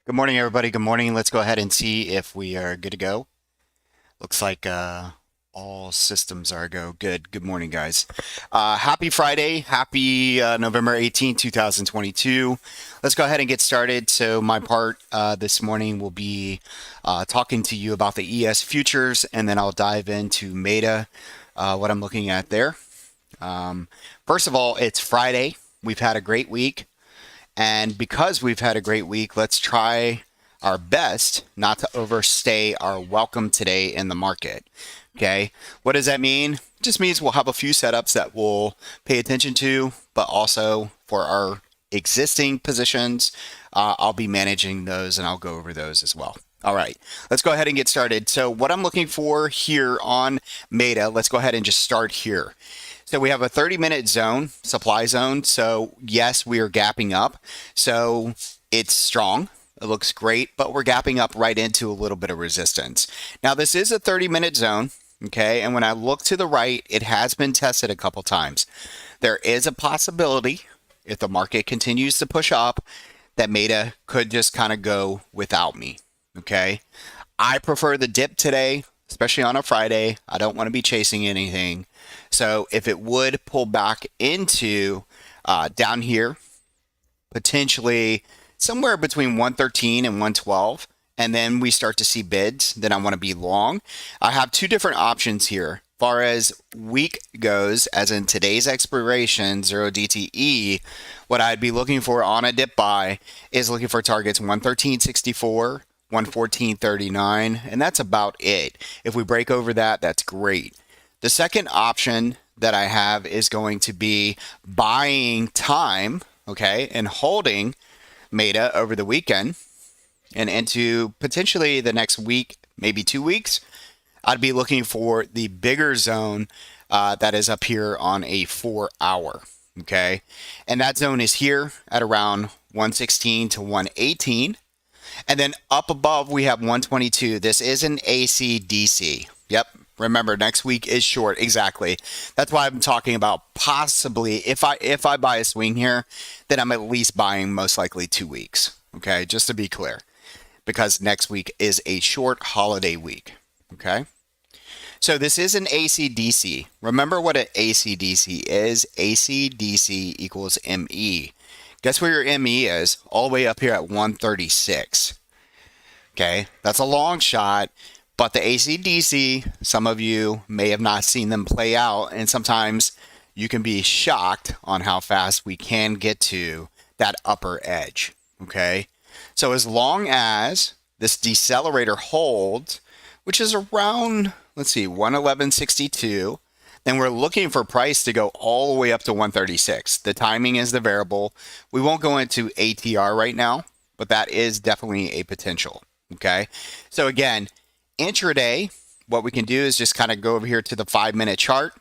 Good morning, everybody. Good morning. Let's go ahead and see if we are good to go. Looks like all systems are go. Good. Good morning, guys. Happy Friday. Happy November 18th, 2022. Let's go ahead and get started. So my part this morning will be talking to you about the ES futures, and then I'll dive into Meta, what I'm looking at there. First of all, it's Friday. We've had a great week. And because we've had a great week, let's try our best not to overstay our welcome today in the market. Okay. What does that mean? It just means we'll have a few setups that we'll pay attention to, but also for our existing positions, I'll be managing those and I'll go over those as well. All right, let's go ahead and get started. So what I'm looking for here on Meta, let's go ahead and just start here. So we have a 30-minute zone, supply zone. So yes, we are gapping up. So it's strong. It looks great, but we're gapping up right into a little bit of resistance. Now this is a 30-minute zone, okay? And when I look to the right, it has been tested a couple times. There is a possibility, if the market continues to push up, that Meta could just kind of go without me, okay? I prefer the dip today, especially on a Friday. I don't want to be chasing anything. So if it would pull back into down here, potentially somewhere between 113 and 112, and then we start to see bids, then I want to be long. I have two different options here. As far as week goes, as in today's expiration, 0 DTE, what I'd be looking for on a dip buy is looking for targets 113.64, 114.39, and that's about it. If we break over that, that's great. The second option that I have is going to be buying time, okay, and holding Meta over the weekend and into potentially the next week, maybe 2 weeks. I'd be looking for the bigger zone that is up here on a 4-hour, okay? And that zone is here at around 116 to 118. And then up above, we have 122. This is an AC/DC. Yep. Remember, next week is short. Exactly. That's why I'm talking about possibly, if I buy a swing here, then I'm at least buying most likely 2 weeks. Okay, just to be clear, because next week is a short holiday week. Okay. So this is an AC/DC. Remember what an AC/DC is? AC/DC equals ME. Guess where your ME is? All the way up here at 136. Okay, that's a long shot. But the AC/DC, some of you may have not seen them play out, and sometimes you can be shocked on how fast we can get to that upper edge, okay? So as long as this decelerator holds, which is around, let's see, 111.62, then we're looking for price to go all the way up to 136. The timing is the variable. We won't go into ATR right now, but that is definitely a potential, okay? So again, intraday, what we can do is just kind of go over here to the 5-minute chart.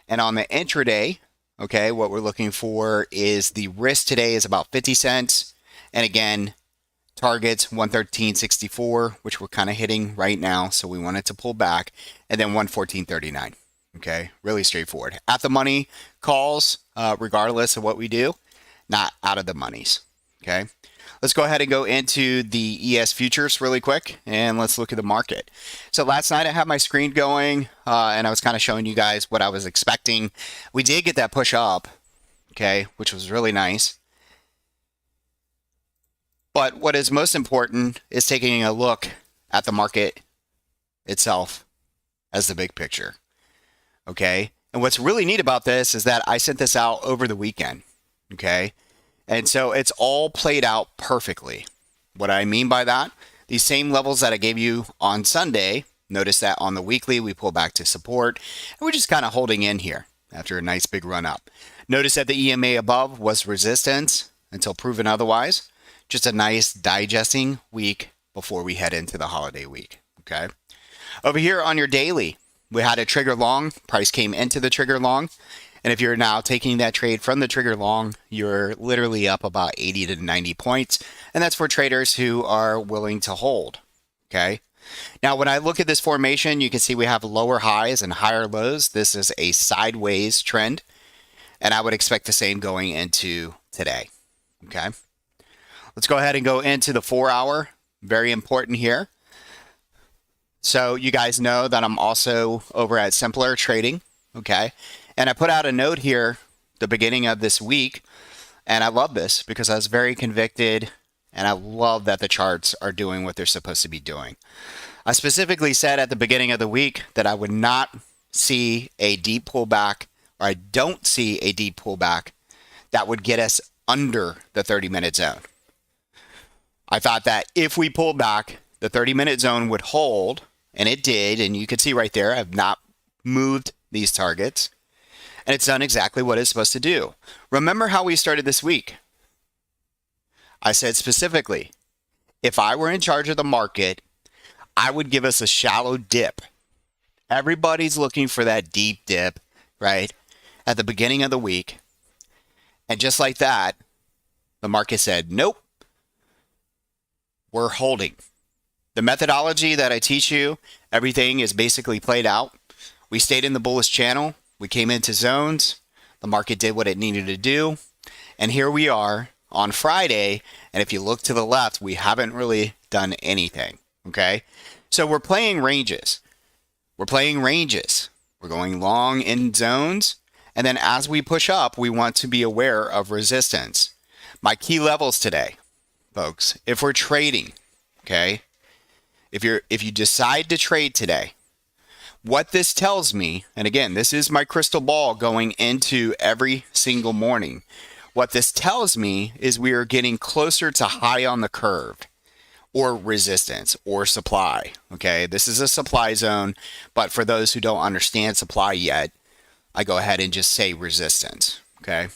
And on the intraday, okay, what we're looking for is the risk today is about 50 cents. And again, targets 113.64, which we're kind of hitting right now. So we want it to pull back. And then 114.39. Okay, really straightforward. At the money calls, regardless of what we do, not out of the monies. Okay. Let's go ahead and go into the ES futures really quick, and let's look at the market. So last night I had my screen going, and I was kind of showing you guys what I was expecting. We did get that push up, okay, which was really nice. But what is most important is taking a look at the market itself as the big picture, okay? And what's really neat about this is that I sent this out over the weekend, okay? And so it's all played out perfectly. What I mean by that, these same levels that I gave you on Sunday, notice that on the weekly, we pull back to support, and we're just kind of holding in here after a nice big run up. Notice that the EMA above was resistance until proven otherwise. Just a nice digesting week before we head into the holiday week, okay? Over here on your daily, we had a trigger long, price came into the trigger long. And if you're now taking that trade from the trigger long, you're literally up about 80 to 90 points. And that's for traders who are willing to hold. Okay. Now, when I look at this formation, you can see we have lower highs and higher lows. This is a sideways trend. And I would expect the same going into today. Okay. Let's go ahead and go into the 4-hour. Very important here. So you guys know that I'm also over at Simpler Trading, okay? And I put out a note here the beginning of this week, and I love this because I was very convicted, and I love that the charts are doing what they're supposed to be doing. I specifically said at the beginning of the week that I would not see a deep pullback, or I don't see a deep pullback that would get us under the 30-minute zone. I thought that if we pulled back, the 30-minute zone would hold, and it did. And you can see right there, I've not moved these targets, and it's done exactly what it's supposed to do. Remember how we started this week? I said specifically, if I were in charge of the market, I would give us a shallow dip. Everybody's looking for that deep dip, right, at the beginning of the week. And just like that, the market said, nope, we're holding. The methodology that I teach you, everything is basically played out. We stayed in the bullish channel. We came into zones. The market did what it needed to do. And here we are on Friday. And if you look to the left, we haven't really done anything. Okay. So we're playing ranges. We're playing ranges. We're going long in zones. And then as we push up, we want to be aware of resistance. My key levels today, folks, if we're trading, okay, if you decide to trade today, what this tells me, and again, this is my crystal ball going into every single morning. What this tells me is we are getting closer to high on the curve or resistance or supply. Okay, this is a supply zone, but for those who don't understand supply yet, I go ahead and just say resistance. Okay,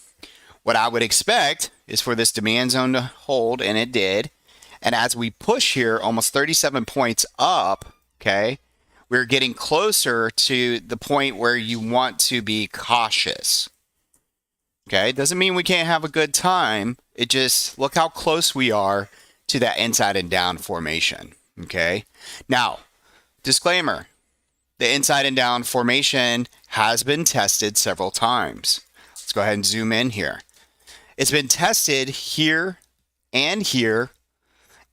what I would expect is for this demand zone to hold, and it did. And as we push here almost 37 points up, okay, we're getting closer to the point where you want to be cautious. Okay, it doesn't mean we can't have a good time. It just, look how close we are to that inside and down formation. Okay, now, disclaimer, the inside and down formation has been tested several times. Let's go ahead and zoom in here. It's been tested here and here.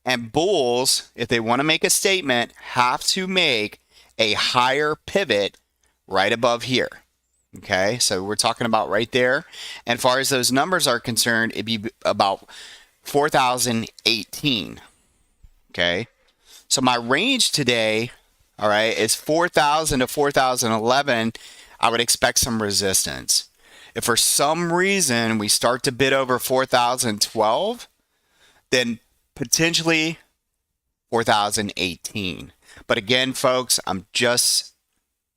And bulls, if they want to make a statement, have to make a higher pivot right above here. Okay, so we're talking about right there. And as far as those numbers are concerned, it'd be about 4,018. Okay, so my range today, all right, is 4,000 to 4,011. I would expect some resistance. If for some reason we start to bid over 4,012, then potentially 4,018. But again, folks, I'm just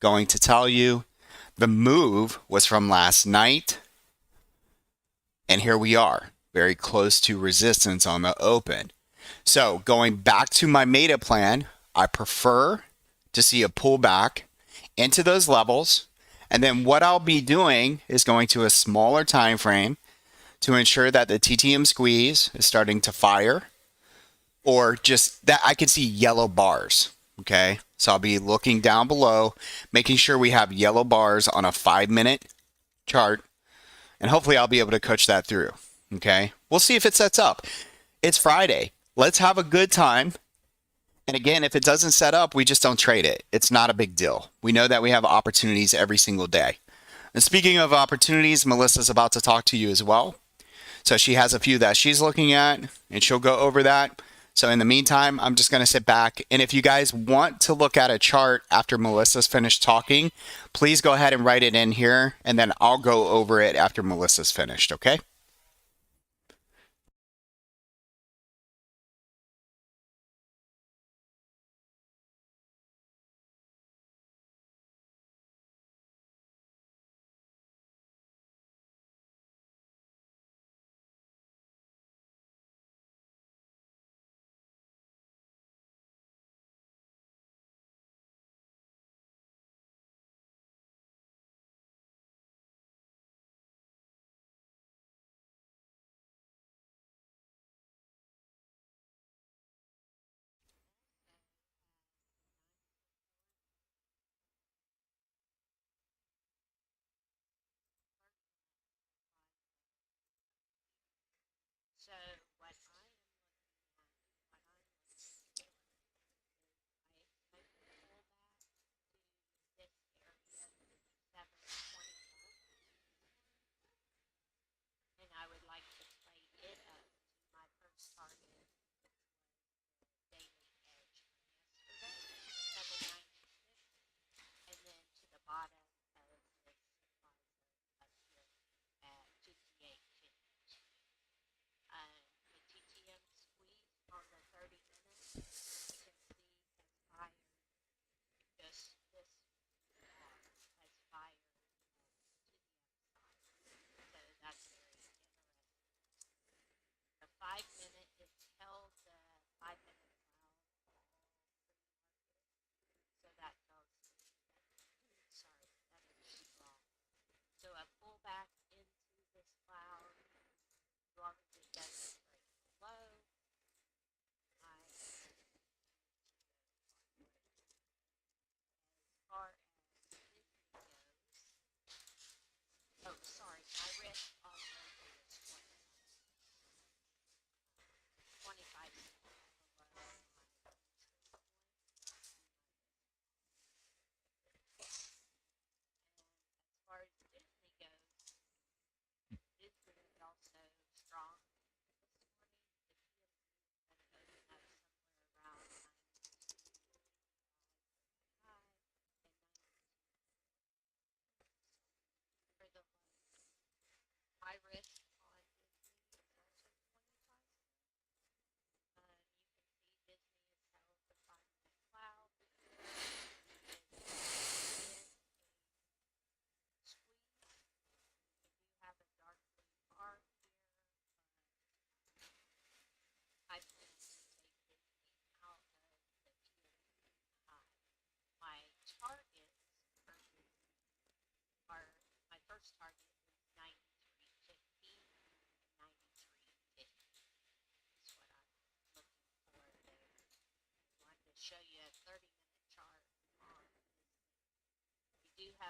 going to tell you the move was from last night. And here we are, very close to resistance on the open. So going back to my meta plan, I prefer to see a pullback into those levels. And then what I'll be doing is going to a smaller time frame to ensure that the TTM squeeze is starting to fire, or just that I can see yellow bars. Okay, so I'll be looking down below, making sure we have yellow bars on a 5-minute chart, and hopefully I'll be able to coach that through. Okay, we'll see if it sets up. It's Friday. Let's have a good time. And again, if it doesn't set up, we just don't trade it. It's not a big deal. We know that we have opportunities every single day. And speaking of opportunities, Melissa's about to talk to you as well. So she has a few that she's looking at, and she'll go over that. So in the meantime, I'm just going to sit back. And if you guys want to look at a chart after Melissa's finished talking, please go ahead and write it in here, and then I'll go over it after Melissa's finished, okay?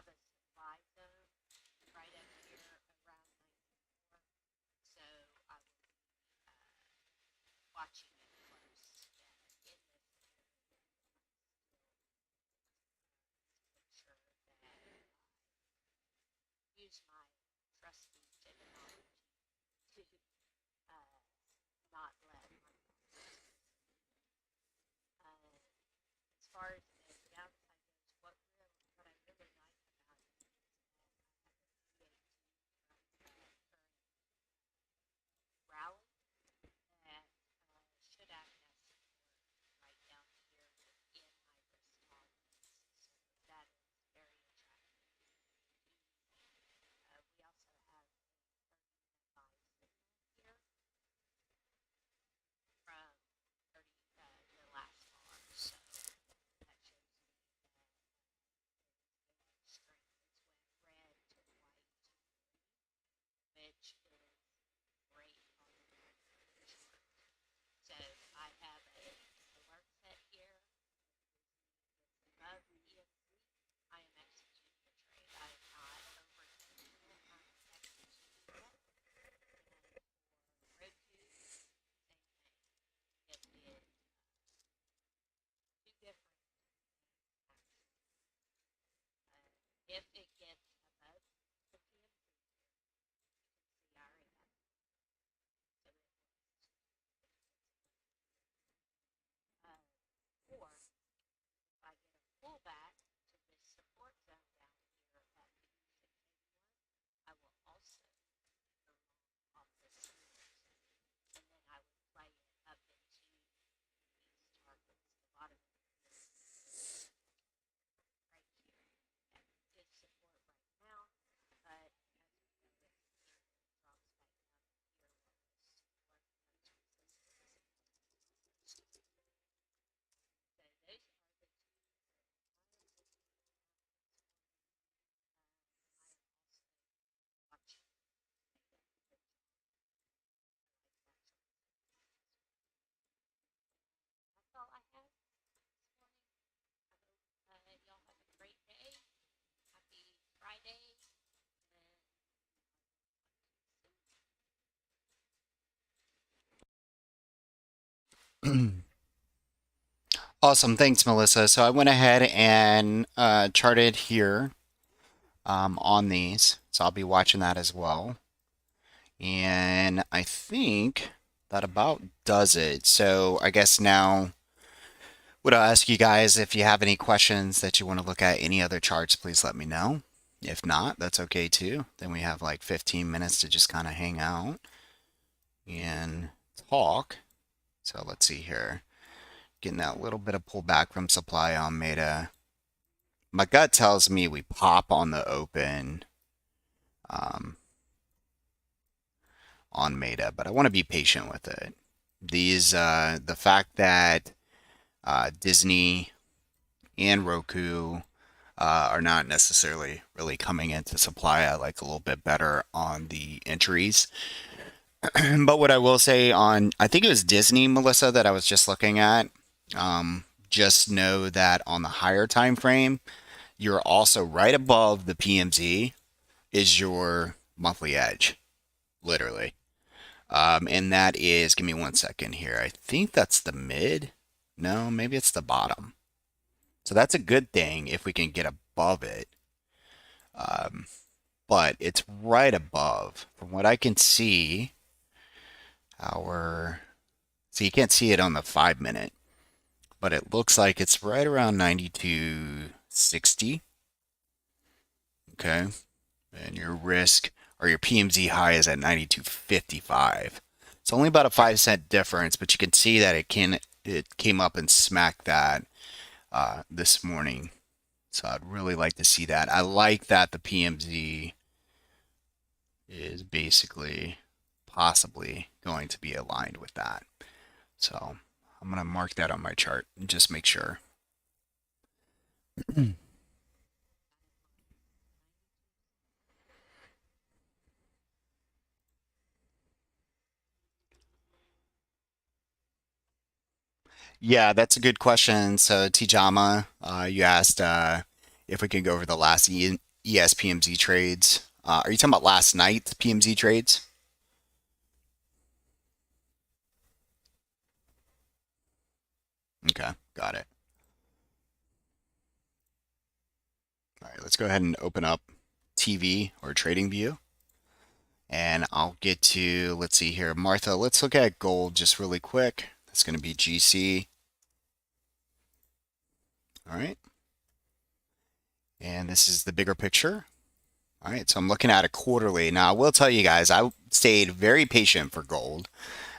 have a supply zone right up here around 94, so I will be watching it close in this area. Make sure that I use my trusty technology to uh, not let my losses. As far as the downside goes, what I really like about it is that I have a VAT from the current rally that should act as support right down here within my risk tolerance. So that is very attractive. We also have a 30-minute buy signal here from 30 the last bar. So that shows me that there is strength. It's went red to white to green, which is great on the macro chart. So I have a alert set here. It's above EMC. I am executing the trade. I am not overthinking it. I'm executing it. And for Roku, same thing. It did two different things actually. If it gets above the PMC here, you can see I already have it. So it works. Or if I get a pullback to this support zone down here at 5681, I will also go long off this support zone. And then I would play it up into these targets. The bottom of this right here at good support right now, but as we notice, it drops back down here where most resistance. So those are the two that I am looking at this morning. I am also watching Meta Bridge. I like that chart as well. That's all I have this morning. I hope y'all have a great day. Happy Friday, and I will talk to you soon. Awesome. Thanks, Melissa. So I went ahead and charted here on these. So I'll be watching that as well. And I think that about does it. So I guess now would I ask you guys if you have any questions that you want to look at any other charts, please let me know. If not, that's okay too. Then we have like 15 minutes to just kind of hang out and talk. So let's see here. Getting that little bit of pullback from supply on Meta. My gut tells me we pop on the open on Meta, but I want to be patient with it. The fact that Disney and Roku are not necessarily really coming into supply, I like a little bit better on the entries. But what I will say on, I think it was Disney, Melissa, that I was just looking at. Just know that on the higher time frame, you're also right above the PMZ is your monthly edge, literally. And that is, give me 1 second here. I think that's the mid. No, maybe it's the bottom. So that's a good thing if we can get above it. But it's right above. From what I can see, so you can't see it on the 5 minute, but it looks like it's right around 92.60. Okay. And your risk or your PMZ high is at 92.55. It's only about a 5 cent difference, but you can see that it came up and smacked that this morning. So I'd really like to see that. I like that the PMZ is basically possibly going to be aligned with that. So I'm going to mark that on my chart and just make sure. Yeah, that's a good question. So Tijama, you asked if we could go over the last ES trades. Are you talking about last night's PMZ trades? Okay, got it. All right, let's go ahead and open up TV or Trading View. And I'll get to, let's see here, Martha, let's look at gold just really quick. That's going to be GC. All right. And this is the bigger picture. All right, so I'm looking at a quarterly. Now, I will tell you guys, I stayed very patient for gold,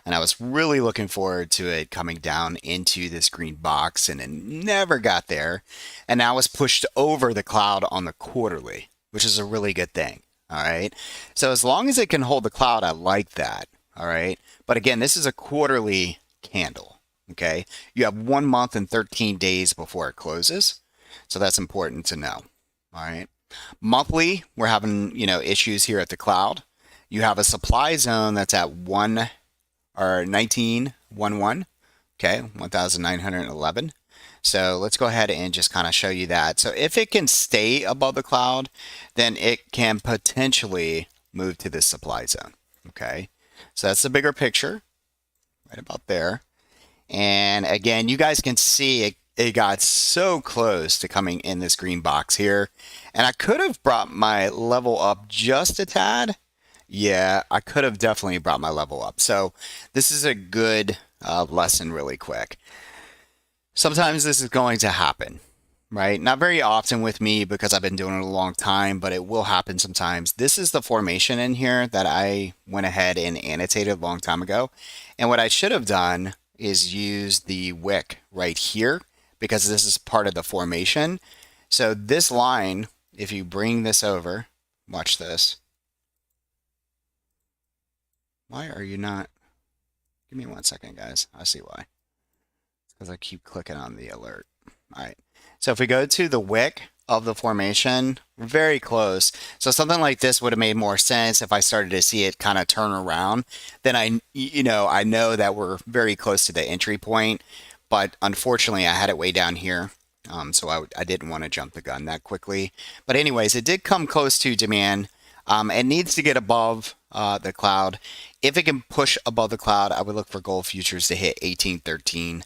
and I was really looking forward to it coming down into this green box, and it never got there. And now it's pushed over the cloud on the quarterly, which is a really good thing. All right. So as long as it can hold the cloud, I like that. All right. But again, this is a quarterly candle. Okay. You have 1 month and 13 days before it closes. So that's important to know. All right. Monthly, we're having, issues here at the cloud. You have a supply zone that's at 1911, okay, 1911. So let's go ahead and just kind of show you that. So if it can stay above the cloud, then it can potentially move to this supply zone. Okay. So that's the bigger picture right about there. And again, you guys can see it got so close to coming in this green box here. And I could have brought my level up just a tad. Yeah, I could have definitely brought my level up. So this is a good lesson really quick. Sometimes this is going to happen, right? Not very often with me because I've been doing it a long time, but it will happen sometimes. This is the formation in here that I went ahead and annotated a long time ago. And what I should have done is use the wick right here because this is part of the formation. So this line, if you bring this over, watch this. Why are you not? Give me 1 second, guys. I see why. It's because I keep clicking on the alert. All right. So if we go to the wick of the formation, we're very close. So something like this would have made more sense if I started to see it kind of turn around. Then I know that we're very close to the entry point, but unfortunately I had it way down here. So I didn't want to jump the gun that quickly. But anyways, it did come close to demand. It needs to get above the cloud. If it can push above the cloud, I would look for gold futures to hit 1813.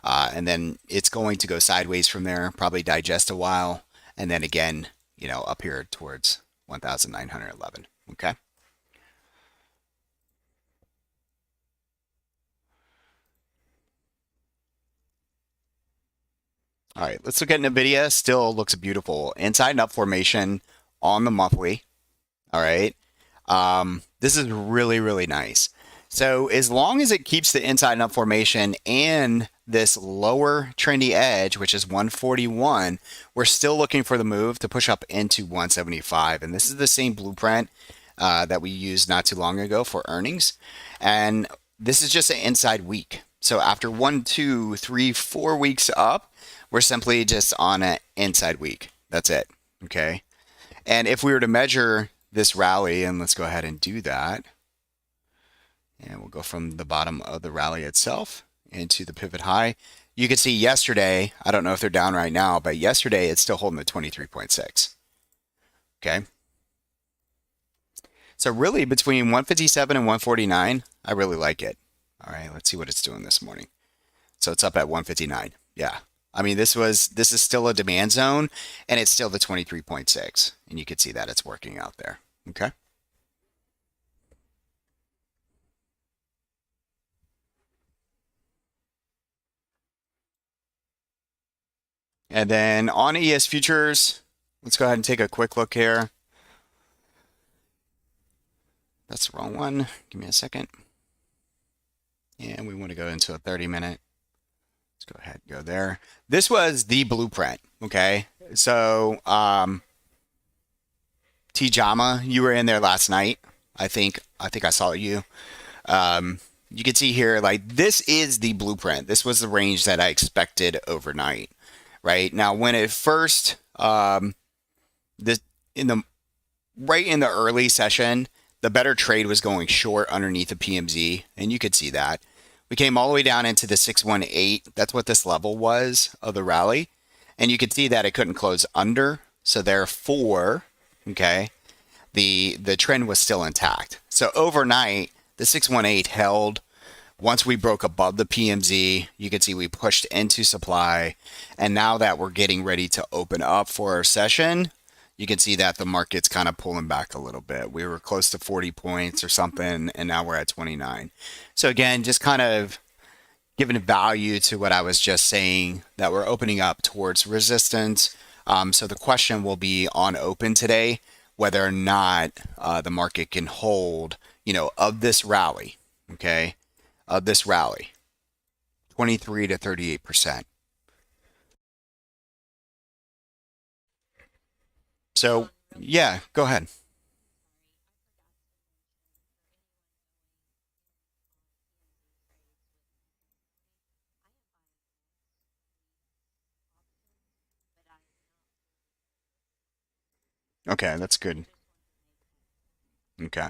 And then it's going to go sideways from there, probably digest a while. And then again, up here towards 1911. Okay. All right, let's look at NVIDIA. Still looks beautiful. Inside and up formation on the monthly. All right. This is really, really nice. So as long as it keeps the inside and up formation and this lower trendy edge, which is 141, we're still looking for the move to push up into 175. And this is the same blueprint that we used not too long ago for earnings. And this is just an inside week. So after 1, 2, 3, 4 weeks up, we're simply just on an inside week. That's it. Okay. And if we were to measure this rally, and let's go ahead and do that. And we'll go from the bottom of the rally itself into the pivot high. You can see yesterday, I don't know if they're down right now, but yesterday it's still holding the 23.6. Okay. So really between 157 and 149, I really like it. All right, let's see what it's doing this morning. So it's up at 159. Yeah. I mean, this is still a demand zone, and it's still the 23.6, and you can see that it's working out there. Okay. And then on ES futures, let's go ahead and take a quick look here. That's the wrong one. Give me a second. And we want to go into a 30-minute. Let's go ahead and go there. This was the blueprint. Okay. So, T-Jama, you were in there last night. I think I saw you. You can see here, like, this is the blueprint. This was the range that I expected overnight, right? Now, when it first, this in the right in the early session, the better trade was going short underneath the PMZ, and you could see that. We came all the way down into the 618. That's what this level was of the rally, and you could see that it couldn't close under. So therefore, Okay, the trend was still intact. So overnight, the 618 held. Once we broke above the PMZ, you can see we pushed into supply. And now that we're getting ready to open up for our session, you can see that the market's kind of pulling back a little bit. We were close to 40 points or something, and now we're at 29. So again, just kind of giving value to what I was just saying, that we're opening up towards resistance. So the question will be on open today, whether or not the market can hold, of this rally, okay, of this rally, 23 to 38%. So yeah, go ahead. Okay, that's good. Okay.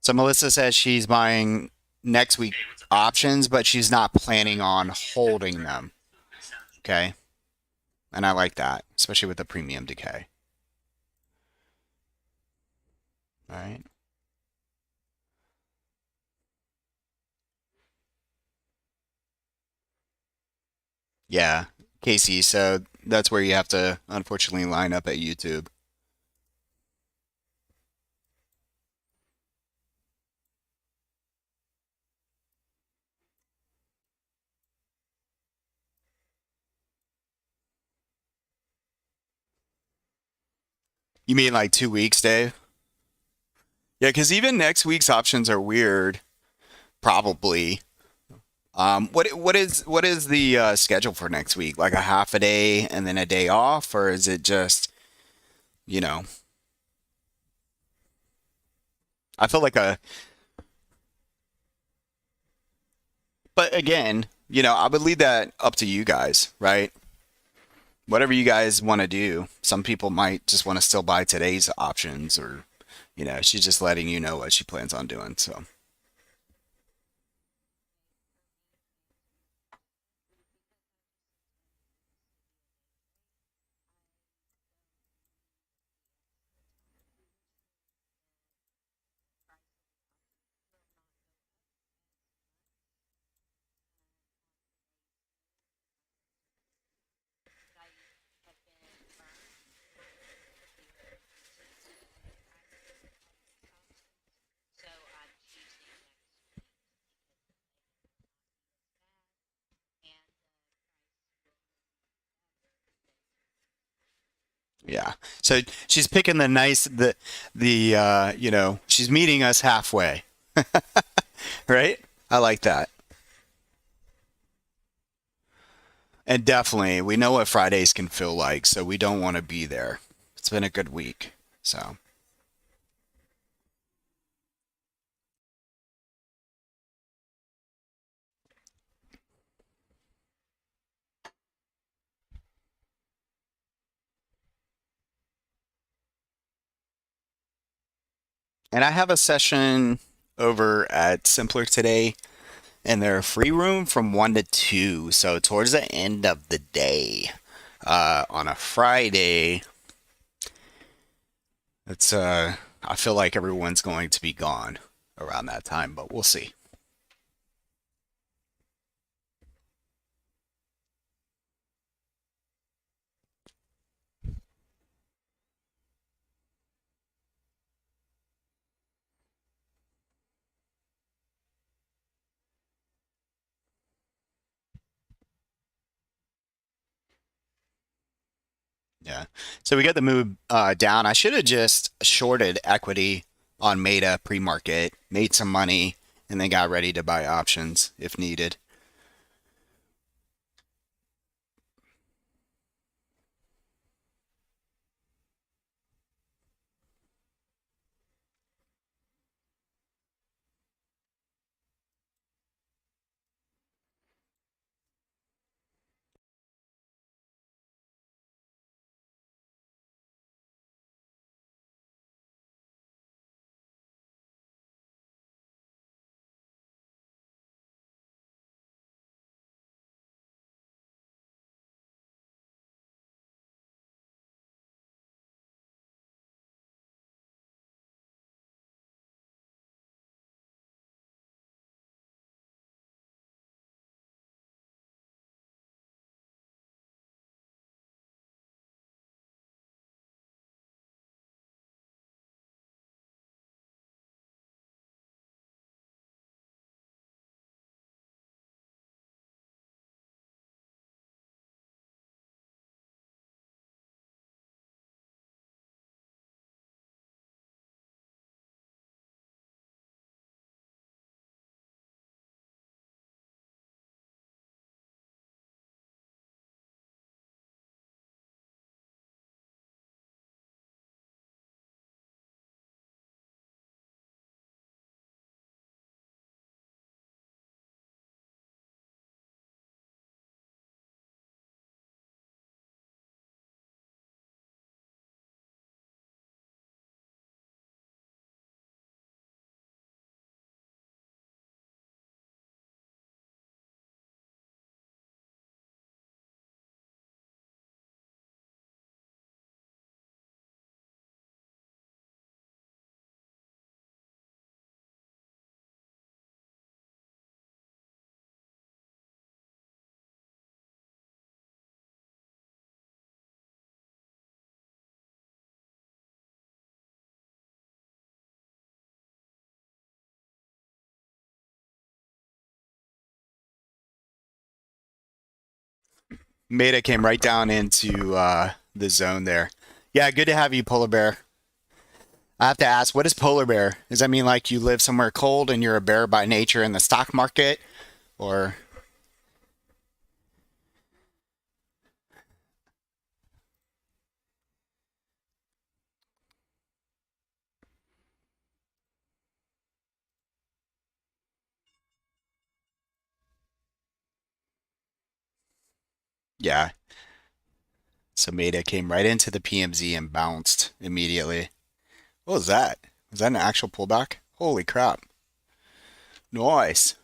So Melissa says she's buying next week options, but she's not planning on holding them. Okay. And I like that, especially with the premium decay. All right. Yeah, Casey. So that's where you have to unfortunately line up at YouTube. You mean like 2 weeks, Dave? Yeah, because even next week's options are weird. Probably. What is the schedule for next week? Like a half a day and then a day off, or is it just you know? I feel like a. But again, I would leave that up to you guys, right? Whatever you guys want to do. Some people might just want to still buy today's options, or she's just letting you know what she plans on doing. So. Yeah. So she's picking the she's meeting us halfway, right? I like that. And definitely, we know what Fridays can feel like, so we don't want to be there. It's been a good week. So, and I have a session over at Simpler today, and they're free room from 1 to 2. So, towards the end of the day, on a Friday, I feel like everyone's going to be gone around that time, but we'll see. Yeah. So we got the move down. I should have just shorted equity on Meta pre-market, made some money, and then got ready to buy options if needed. Meta came right down into the zone there. Yeah, good to have you, Polar Bear. I have to ask, what is Polar Bear? Does that mean like you live somewhere cold and you're a bear by nature in the stock market? Or, yeah, so Meta came right into the PMZ and bounced immediately. What was that? Was that an actual pullback? Holy crap. Nice.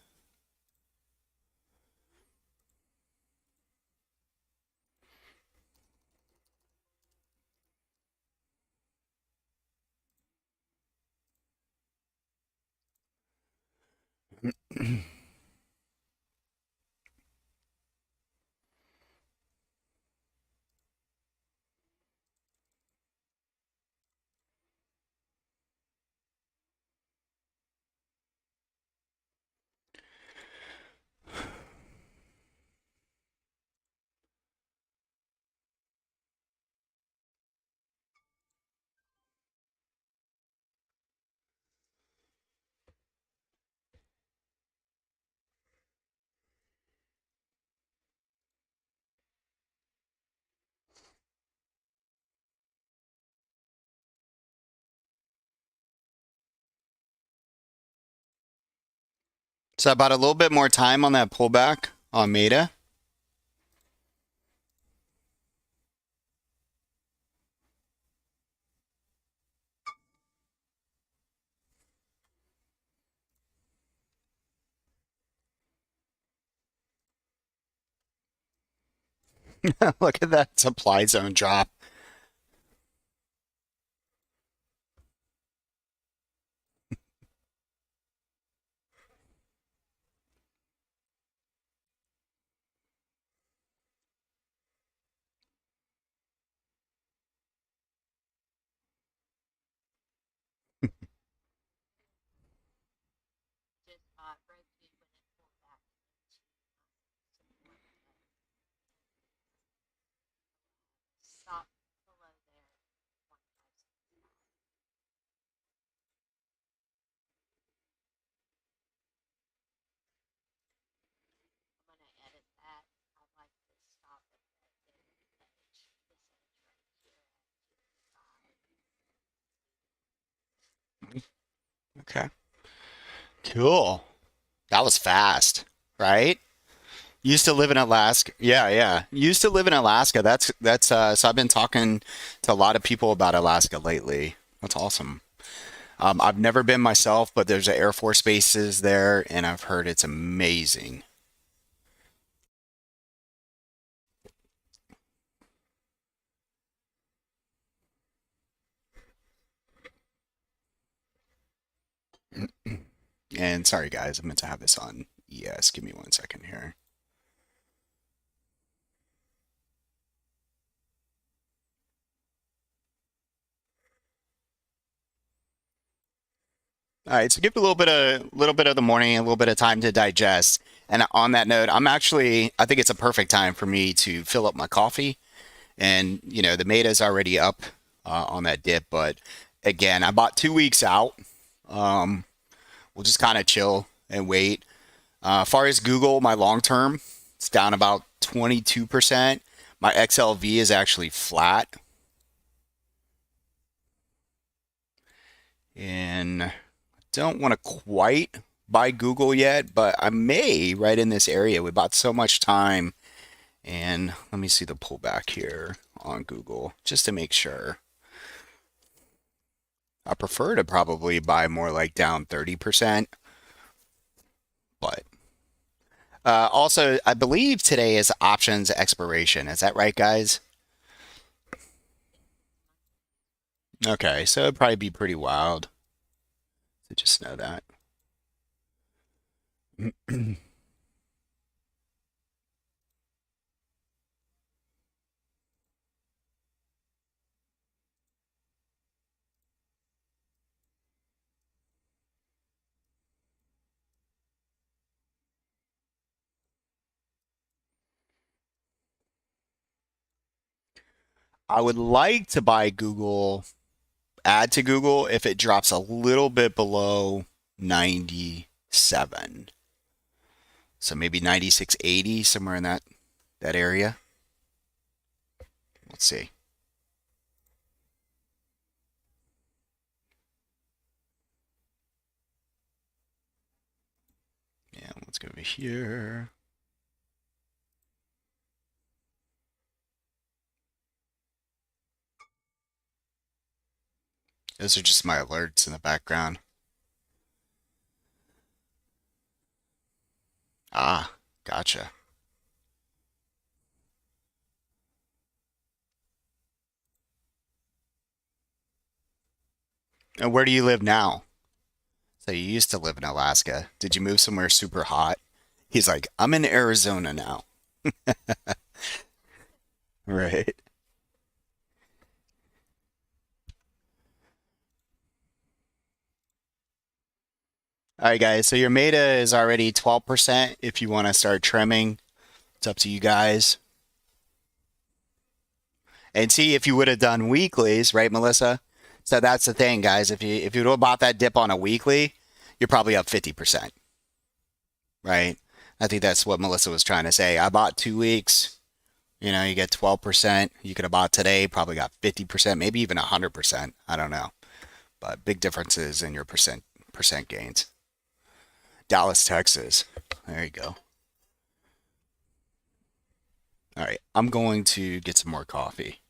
So about a little bit more time on that pullback on Meta. Look at that supply zone drop. Just broke through when it pulled back into support stop below there 1565. I'm gonna edit that. I'd like to stop at the edge, this edge right here at 55. Okay. Cool. That was fast, right? Used to live in Alaska. Yeah, yeah. Used to live in Alaska. That's so I've been talking to a lot of people about Alaska lately. That's awesome. I've never been myself, but there's Air Force bases there, and I've heard it's amazing. And sorry guys, I meant to have this on. Yes, give me 1 second here. All right, so give a little bit of the morning, a little bit of time to digest. And on that note, I think it's a perfect time for me to fill up my coffee. And the Meta's already up on that dip, but again, I bought 2 weeks out. Um, we'll just kind of chill and wait. Far as Google, my long term, it's down about 22%. My XLV is actually flat, and don't want to quite buy Google yet, but I may right in this area. We bought so much time, and let me see the pullback here on Google just to make sure. I prefer to probably buy more like down 30%, but also I believe today is options expiration. Is that right, guys? Okay, so it'd probably be pretty wild to just know that. I would like to buy Google, add to Google if it drops a little bit below 97. So maybe 96.80, somewhere in that area. Let's see. Yeah, let's go over here. Those are just my alerts in the background. Ah, gotcha. And where do you live now? So you used to live in Alaska. Did you move somewhere super hot? He's like, I'm in Arizona now. Right. All right, guys. So your meta is already 12% if you want to start trimming. It's up to you guys. And see if you would have done weeklies, right, Melissa? So that's the thing, guys. If you would have bought that dip on a weekly, you're probably up 50%, right? I think that's what Melissa was trying to say. I bought 2 weeks, you get 12%. You could have bought today, probably got 50%, maybe even 100%. I don't know. But big differences in your percent gains. Dallas, Texas. There you go. All right, I'm going to get some more coffee.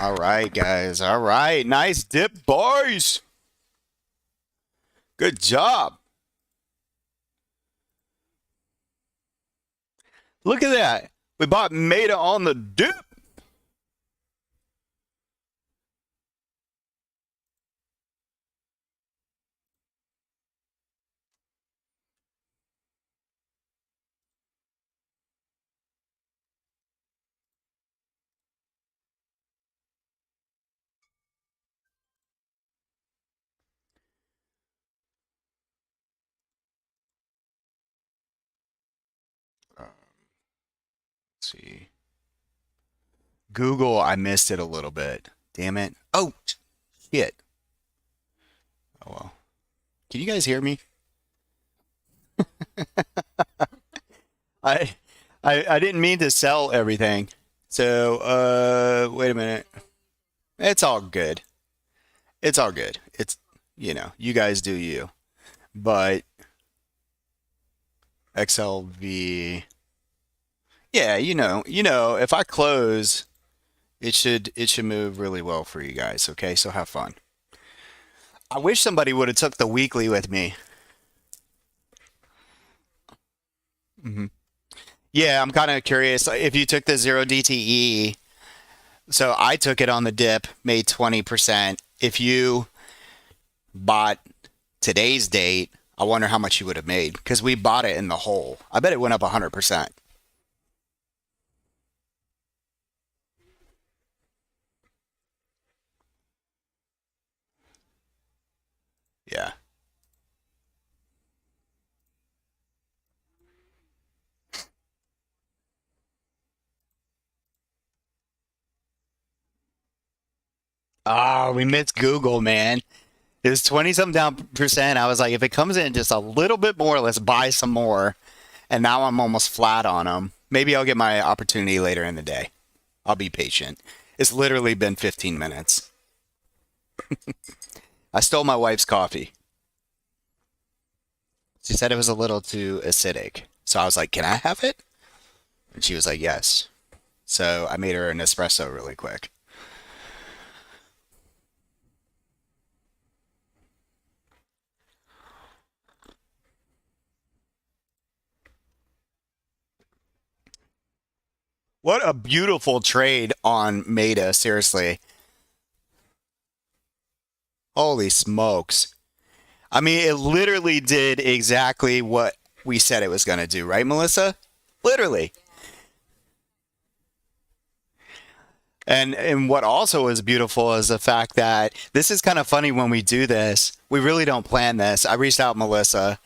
All right, guys. All right. Nice dip, boys. Good job. Look at that. We bought Meta on the dip. Let's see. Google, I missed it a little bit. Damn it. Oh, shit. Oh, well. Can you guys hear me? I, I didn't mean to sell everything. So, wait a minute. It's all good. It's all good. It's, you guys do you. But XLV, yeah, if I close, it should move really well for you guys. Okay, so have fun. I wish somebody would have took the weekly with me. Hmm. Yeah, I'm kind of curious if you took the zero DTE. So I took it on the dip, made 20%. If you bought today's date, I wonder how much you would have made because we bought it in the hole. I bet it went up 100%. Yeah. Ah, we missed Google, man. It was 20 something down percent. I was like, if it comes in just a little bit more, let's buy some more. And now I'm almost flat on them. Maybe I'll get my opportunity later in the day. I'll be patient. It's literally been 15 minutes. I stole my wife's coffee. She said it was a little too acidic. So I was like, can I have it? And she was like, yes. So I made her an espresso really quick. What a beautiful trade on Meta, seriously. Holy smokes. I mean, it literally did exactly what we said it was going to do, right, Melissa? Literally. And what also is beautiful is the fact that this is kind of funny when we do this. We really don't plan this. I reached out Melissa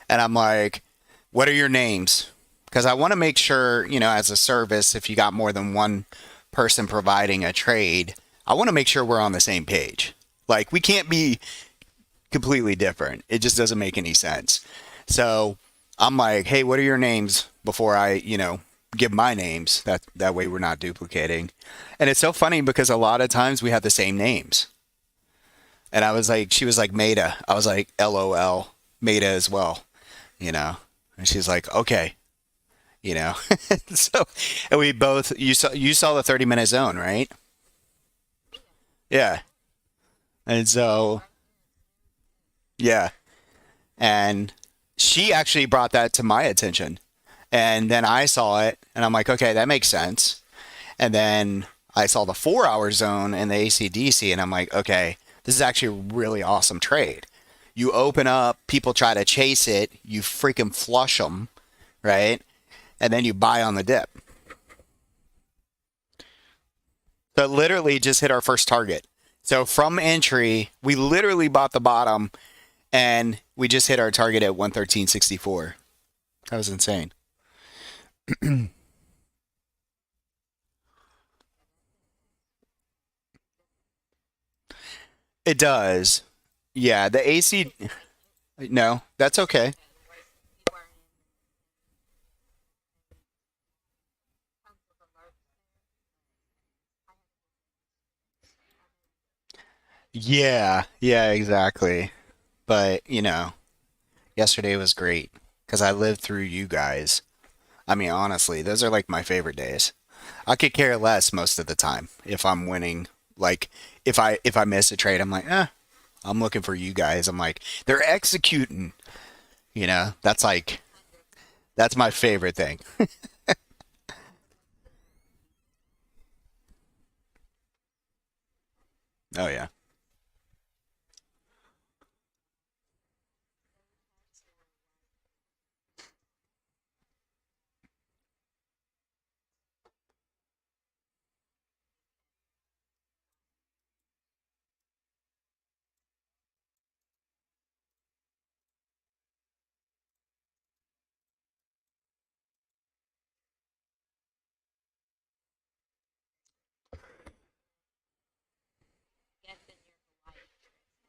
and I'm like, "What are your names?" Because I want to make sure, as a service, if you got more than one person providing a trade, I want to make sure we're on the same page. Like we can't be completely different. It just doesn't make any sense. So I'm like, hey, what are your names before I, give my names? That way we're not duplicating. And it's so funny because a lot of times we have the same names. And I was like, she was like Meta. I was like, LOL, Meta as well, you know. And she's like, okay, you know. So, and we both you saw the 30-minute zone, right? Yeah. And so, yeah. And she actually brought that to my attention. And then I saw it and I'm like, okay, that makes sense. And then I saw the 4 hour zone and the ACDC and I'm like, okay, this is actually a really awesome trade. You open up, people try to chase it, you freaking flush them, right? And then you buy on the dip. So literally just hit our first target. So from entry, we literally bought the bottom and we just hit our target at 113.64. That was insane. It does. Yeah, the AC. No, that's okay. Yeah, yeah, exactly. But, yesterday was great because I lived through you guys. I mean, honestly, those are like my favorite days. I could care less most of the time if I'm winning Like if I miss a trade, I'm like, I'm looking for you guys. I'm like, they're executing. That's like that's my favorite thing. Oh yeah. guessing your Hawaii trip has.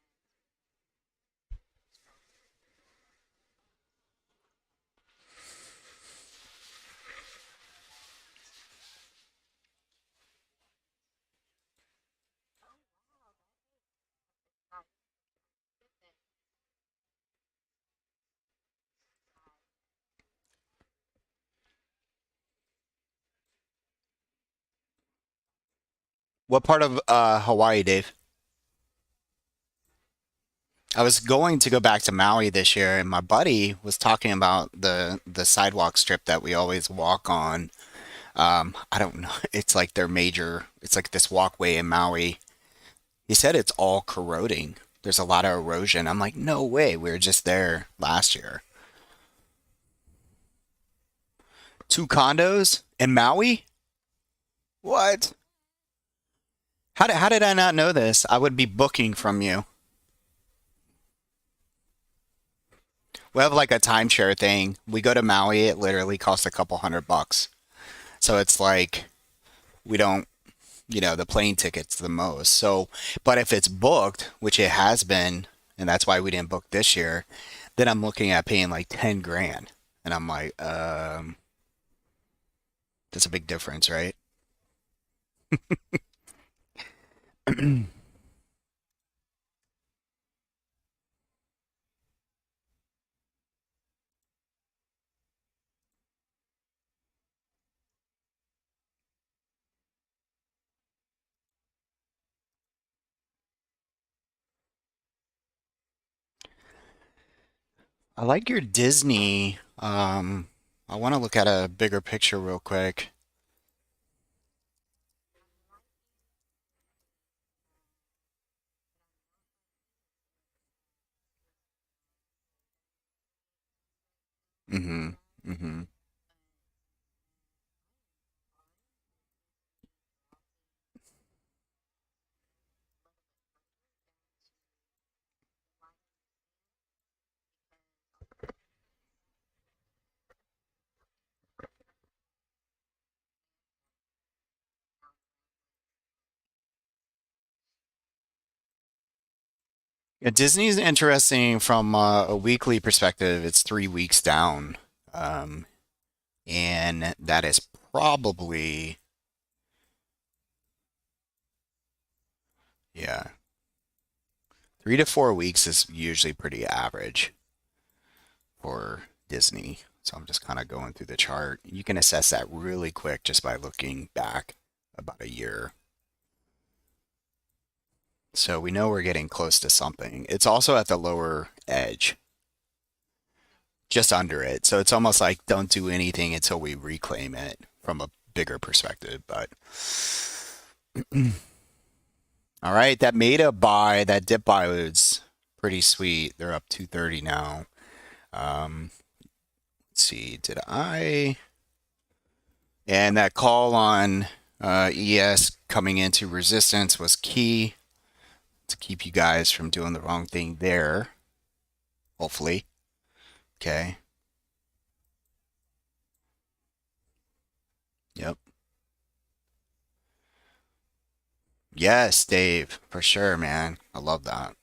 What part of Hawaii, Dave? I was going to go back to Maui this year, and my buddy was talking about the sidewalk strip that we always walk on. I don't know. It's like their major. It's like this walkway in Maui. He said it's all corroding. There's a lot of erosion. I'm like, no way. We were just there last year. Two condos in Maui? What? How did I not know this? I would be booking from you. We have like a timeshare thing. We go to Maui. It literally costs a couple $100. So it's like we don't, the plane ticket's the most. So, but if it's booked, which it has been, and that's why we didn't book this year, then I'm looking at paying like 10 grand. And I'm like, that's a big difference, right? I like your Disney. I want to look at a bigger picture real quick. Mm-hmm. Mm-hmm. Yeah, Disney's interesting from a weekly perspective. It's 3 weeks down. Um, and that is probably, yeah, 3 to 4 weeks is usually pretty average for Disney. So I'm just kind of going through the chart. You can assess that really quick just by looking back about a year. So we know we're getting close to something. It's also at the lower edge, just under it. So it's almost like don't do anything until we reclaim it from a bigger perspective. But all right, that made a buy, that dip buy was pretty sweet. They're up 230 now. Um, let's see, did I? And that call on ES coming into resistance was key to keep you guys from doing the wrong thing there, hopefully. Okay. Yep. Yes, Dave, for sure, man. I love that.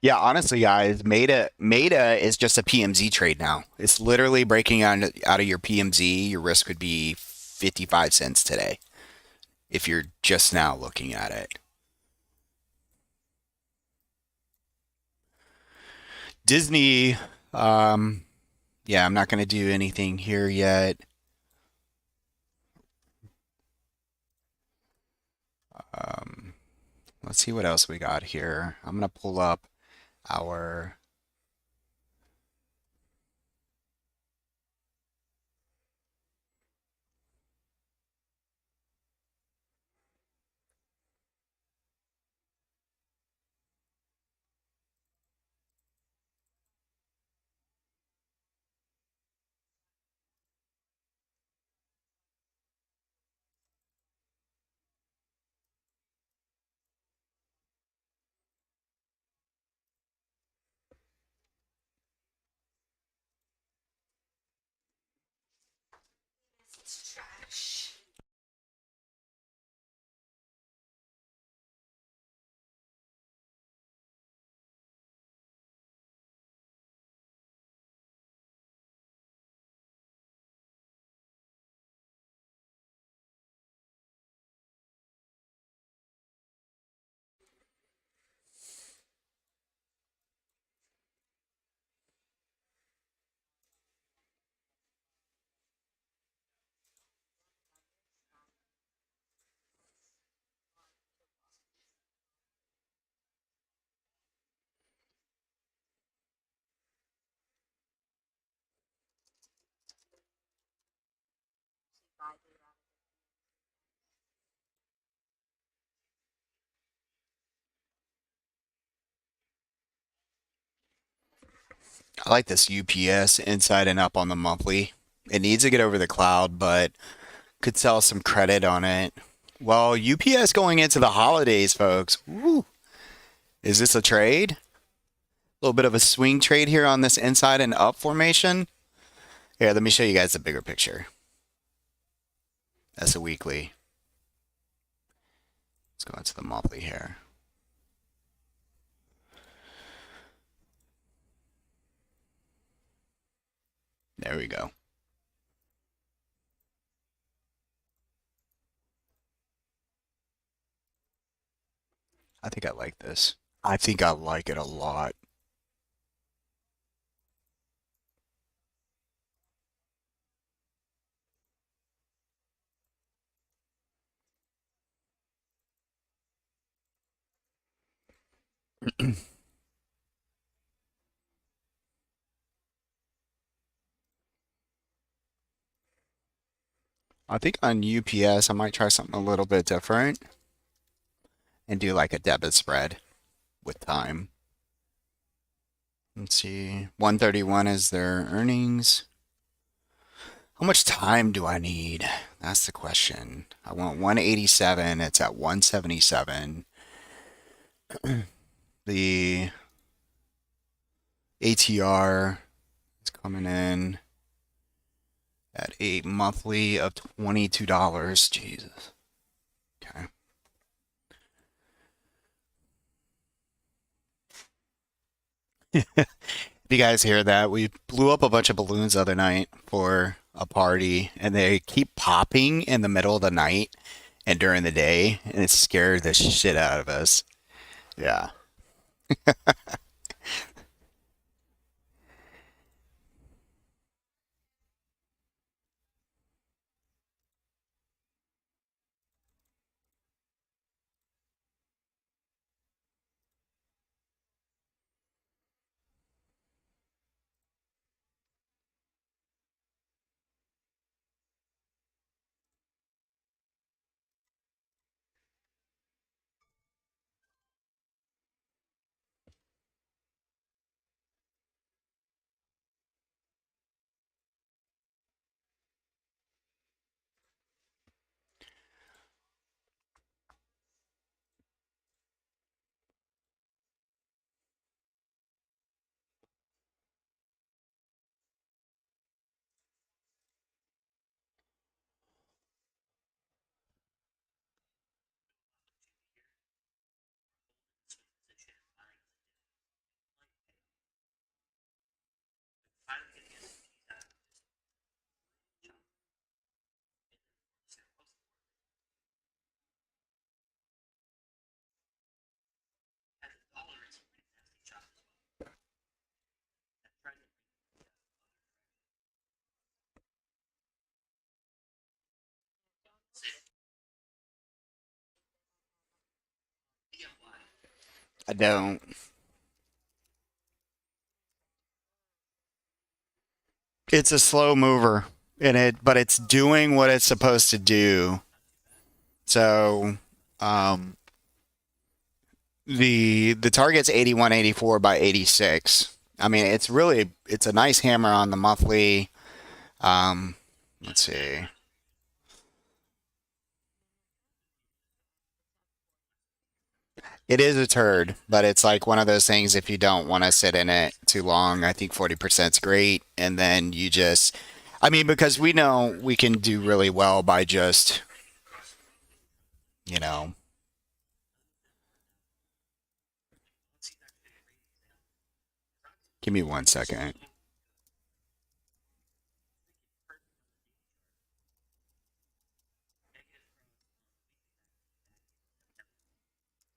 Yeah, honestly, guys, Meta is just a PMZ trade now. It's literally breaking out of your PMZ. Your risk would be 55 cents today if you're just now looking at it. Disney, um, yeah, I'm not going to do anything here yet. Um, let's see what else we got here. I'm going to pull up our. I like this UPS inside and up on the monthly. It needs to get over the cloud, but could sell some credit on it. Well, UPS going into the holidays, folks. Woo. Is this a trade? A little bit of a swing trade here on this inside and up formation. Here, let me show you guys the bigger picture. That's a weekly. Let's go into the monthly here. There we go. I think I like this. I think I like it a lot. I think on UPS, I might try something a little bit different and do like a debit spread with time. Let's see. 131 is their earnings. How much time do I need? That's the question. I want 187. It's at 177. The ATR is coming in at a monthly of $22. Jesus. Okay. If you guys hear that, we blew up a bunch of balloons the other night for a party, and they keep popping in the middle of the night and during the day, and it scared the shit out of us. Yeah. I don't. It's a slow mover in it, but it's doing what it's supposed to do. So, um, the target's 81.84 by 86. I mean, it's a nice hammer on the monthly. Um, let's see. It is a turd, but it's like one of those things if you don't want to sit in it too long, I think 40% is great. And then you just, I mean, because we know we can do really well by just, you know, give me 1 second.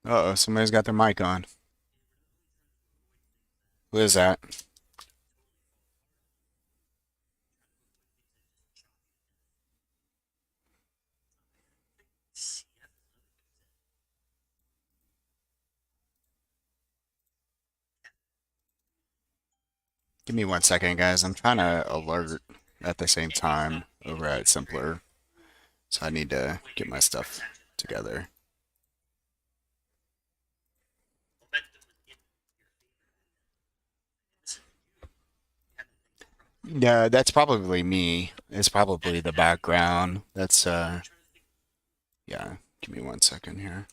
Uh-oh, somebody's got their mic on. Who is that? Give me 1 second, guys. I'm trying to alert at the same time over at Simpler. So I need to get my stuff together. Yeah, that's probably me. It's probably the background. That's yeah. Give me 1 second here.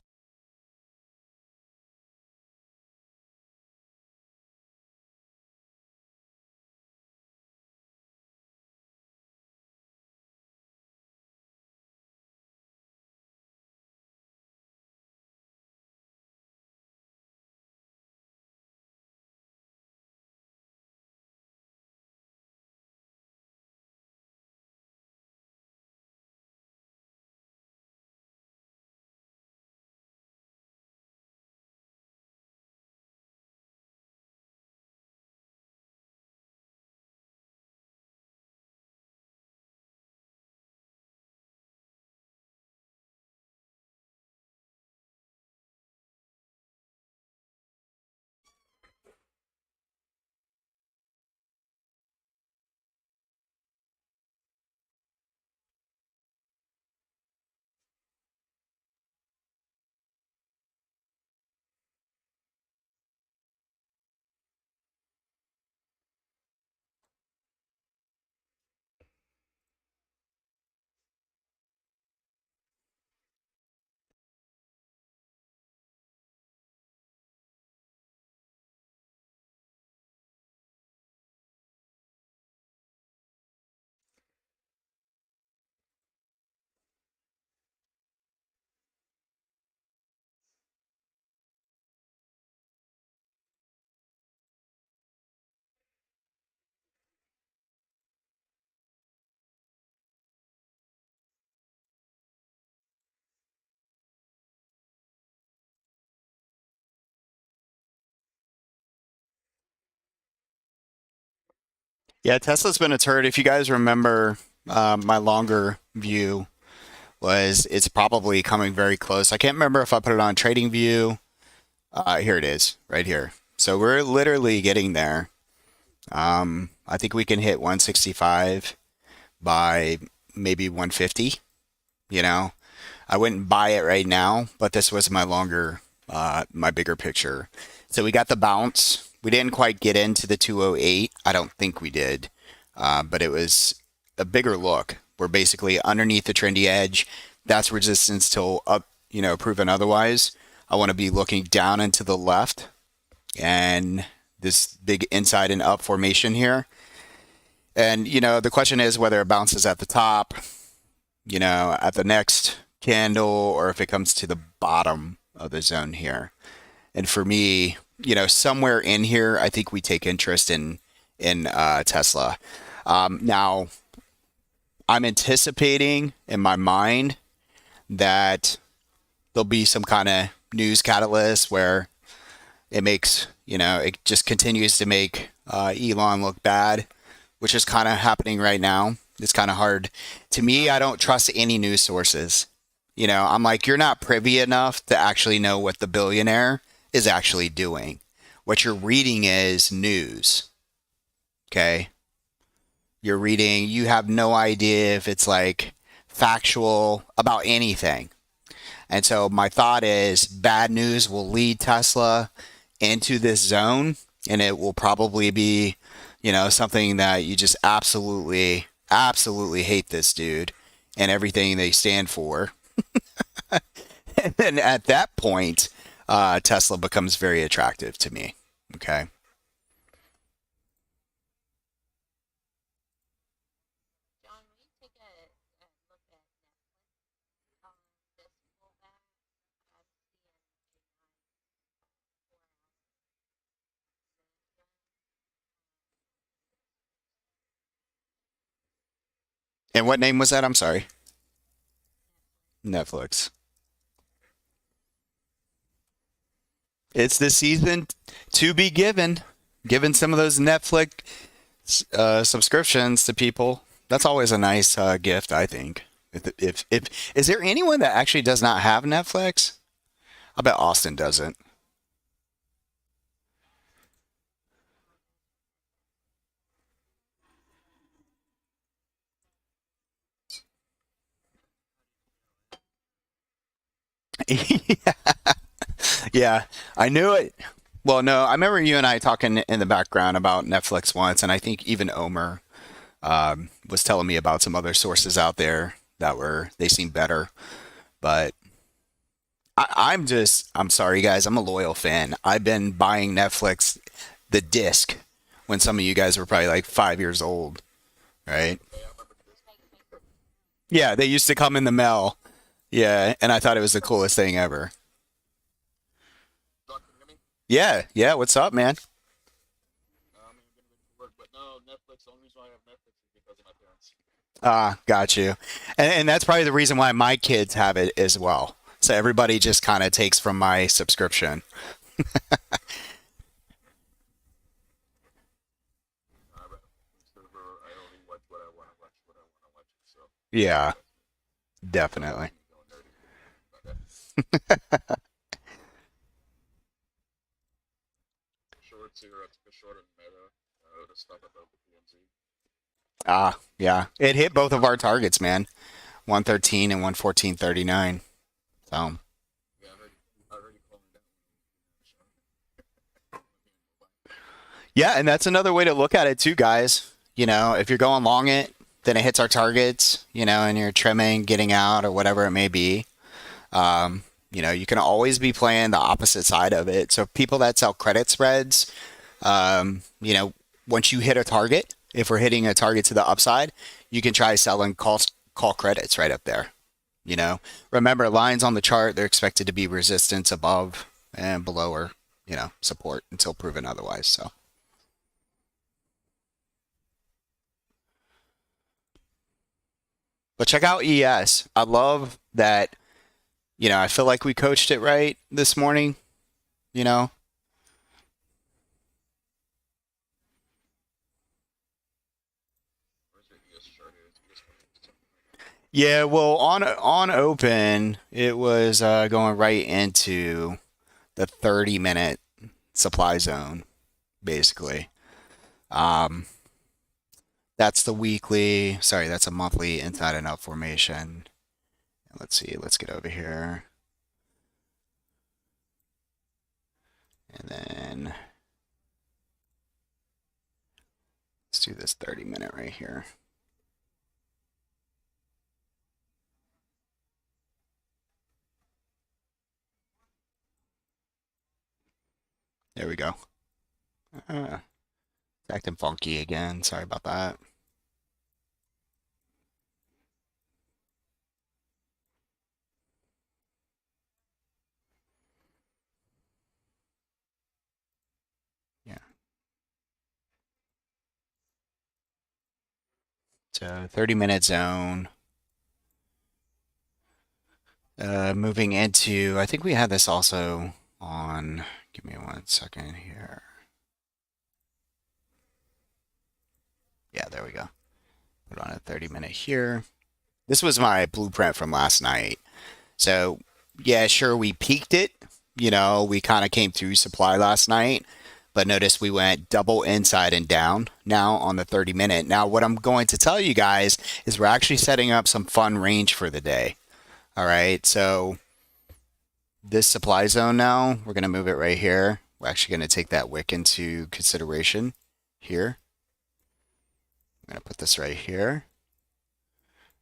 Yeah, Tesla's been a turd. If you guys remember, my longer view was it's probably coming very close. I can't remember if I put it on Trading View. Here it is, right here. So we're literally getting there. I think we can hit 165 by maybe 150. You know, I wouldn't buy it right now, but this was my bigger picture. So we got the bounce. We didn't quite get into the 208. I don't think we did, but it was a bigger look. We're basically underneath the trendy edge. That's resistance till up, proven otherwise. I want to be looking down and to the left and this big inside and up formation here. And, the question is whether it bounces at the top, at the next candle or if it comes to the bottom of the zone here. And for me, somewhere in here, I think we take interest in Tesla. Now, I'm anticipating in my mind that there'll be some kind of news catalyst where it just continues to make Elon look bad, which is kind of happening right now. It's kind of hard. To me, I don't trust any news sources. I'm like, you're not privy enough to actually know what the billionaire is actually doing. What you're reading is news. Okay. You're reading, you have no idea if it's like factual about anything. And so my thought is bad news will lead Tesla into this zone, and it will probably be, something that you just absolutely hate this dude and everything they stand for. And then at that point, Tesla becomes very attractive to me. Okay. John, will you take a look at Netflix on this pullback? I'm seeing a nice 4 hour And what name was that? I'm sorry. Netflix. Netflix. It's the season to be given. Given some of those Netflix subscriptions to people. That's always a nice gift, I think. If is there anyone that actually does not have Netflix? I bet Austin doesn't. Yeah, yeah, I knew it. Well, no, I remember you and I talking in the background about Netflix once, and I think even Omer was telling me about some other sources out there that were they seem better. But I'm sorry, guys. I'm a loyal fan. I've been buying Netflix the disc when some of you guys were probably like 5 years old, right? Yeah, they used to come in the mail. Yeah, and I thought it was the coolest thing ever. Yeah, yeah. What's up, man? Ah, got you. And that's probably the reason why my kids have it as well. So everybody just kind of takes from my subscription. Yeah, definitely. Ah, yeah. It hit both of our targets, man. 113 and 114.39. So, yeah, and that's another way to look at it too, guys. If you're going long it, then it hits our targets, and you're trimming, getting out, or whatever it may be. You can always be playing the opposite side of it. So people that sell credit spreads, um, you know, once you hit a target, if we're hitting a target to the upside, you can try selling call credits right up there. Remember lines on the chart, they're expected to be resistance above and below or, support until proven otherwise. So, but check out ES. I love that, I feel like we coached it right this morning, you know. Yeah, well, on open, it was going right into the 30-minute supply zone, basically. Um, that's the weekly. Sorry, that's a monthly inside and out formation. Let's see. Let's get over here, and then let's do this 30-minute right here. There we go. It's acting funky again. Sorry about that. Yeah. So 30-minute zone. Moving into, I think we had this also on, give me 1 second here. Yeah, there we go. Put on a 30-minute here. This was my blueprint from last night. So, yeah, sure, we peaked it, we kind of came through supply last night, but notice we went double inside and down now on the 30 minute. Now, what I'm going to tell you guys is we're actually setting up some fun range for the day. All right. So this supply zone now, we're going to move it right here. We're actually going to take that wick into consideration here. I'm going to put this right here.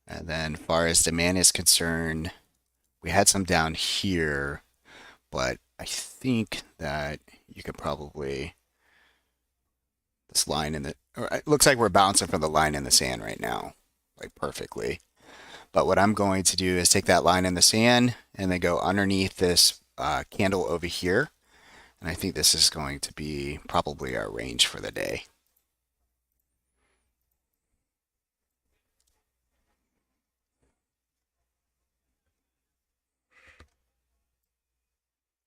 And then far as demand is concerned, we had some down here, but I think that you could probably this line in the or it looks like we're bouncing from the line in the sand right now, like perfectly. But what I'm going to do is take that line in the sand and then go underneath this candle over here. And I think this is going to be probably our range for the day.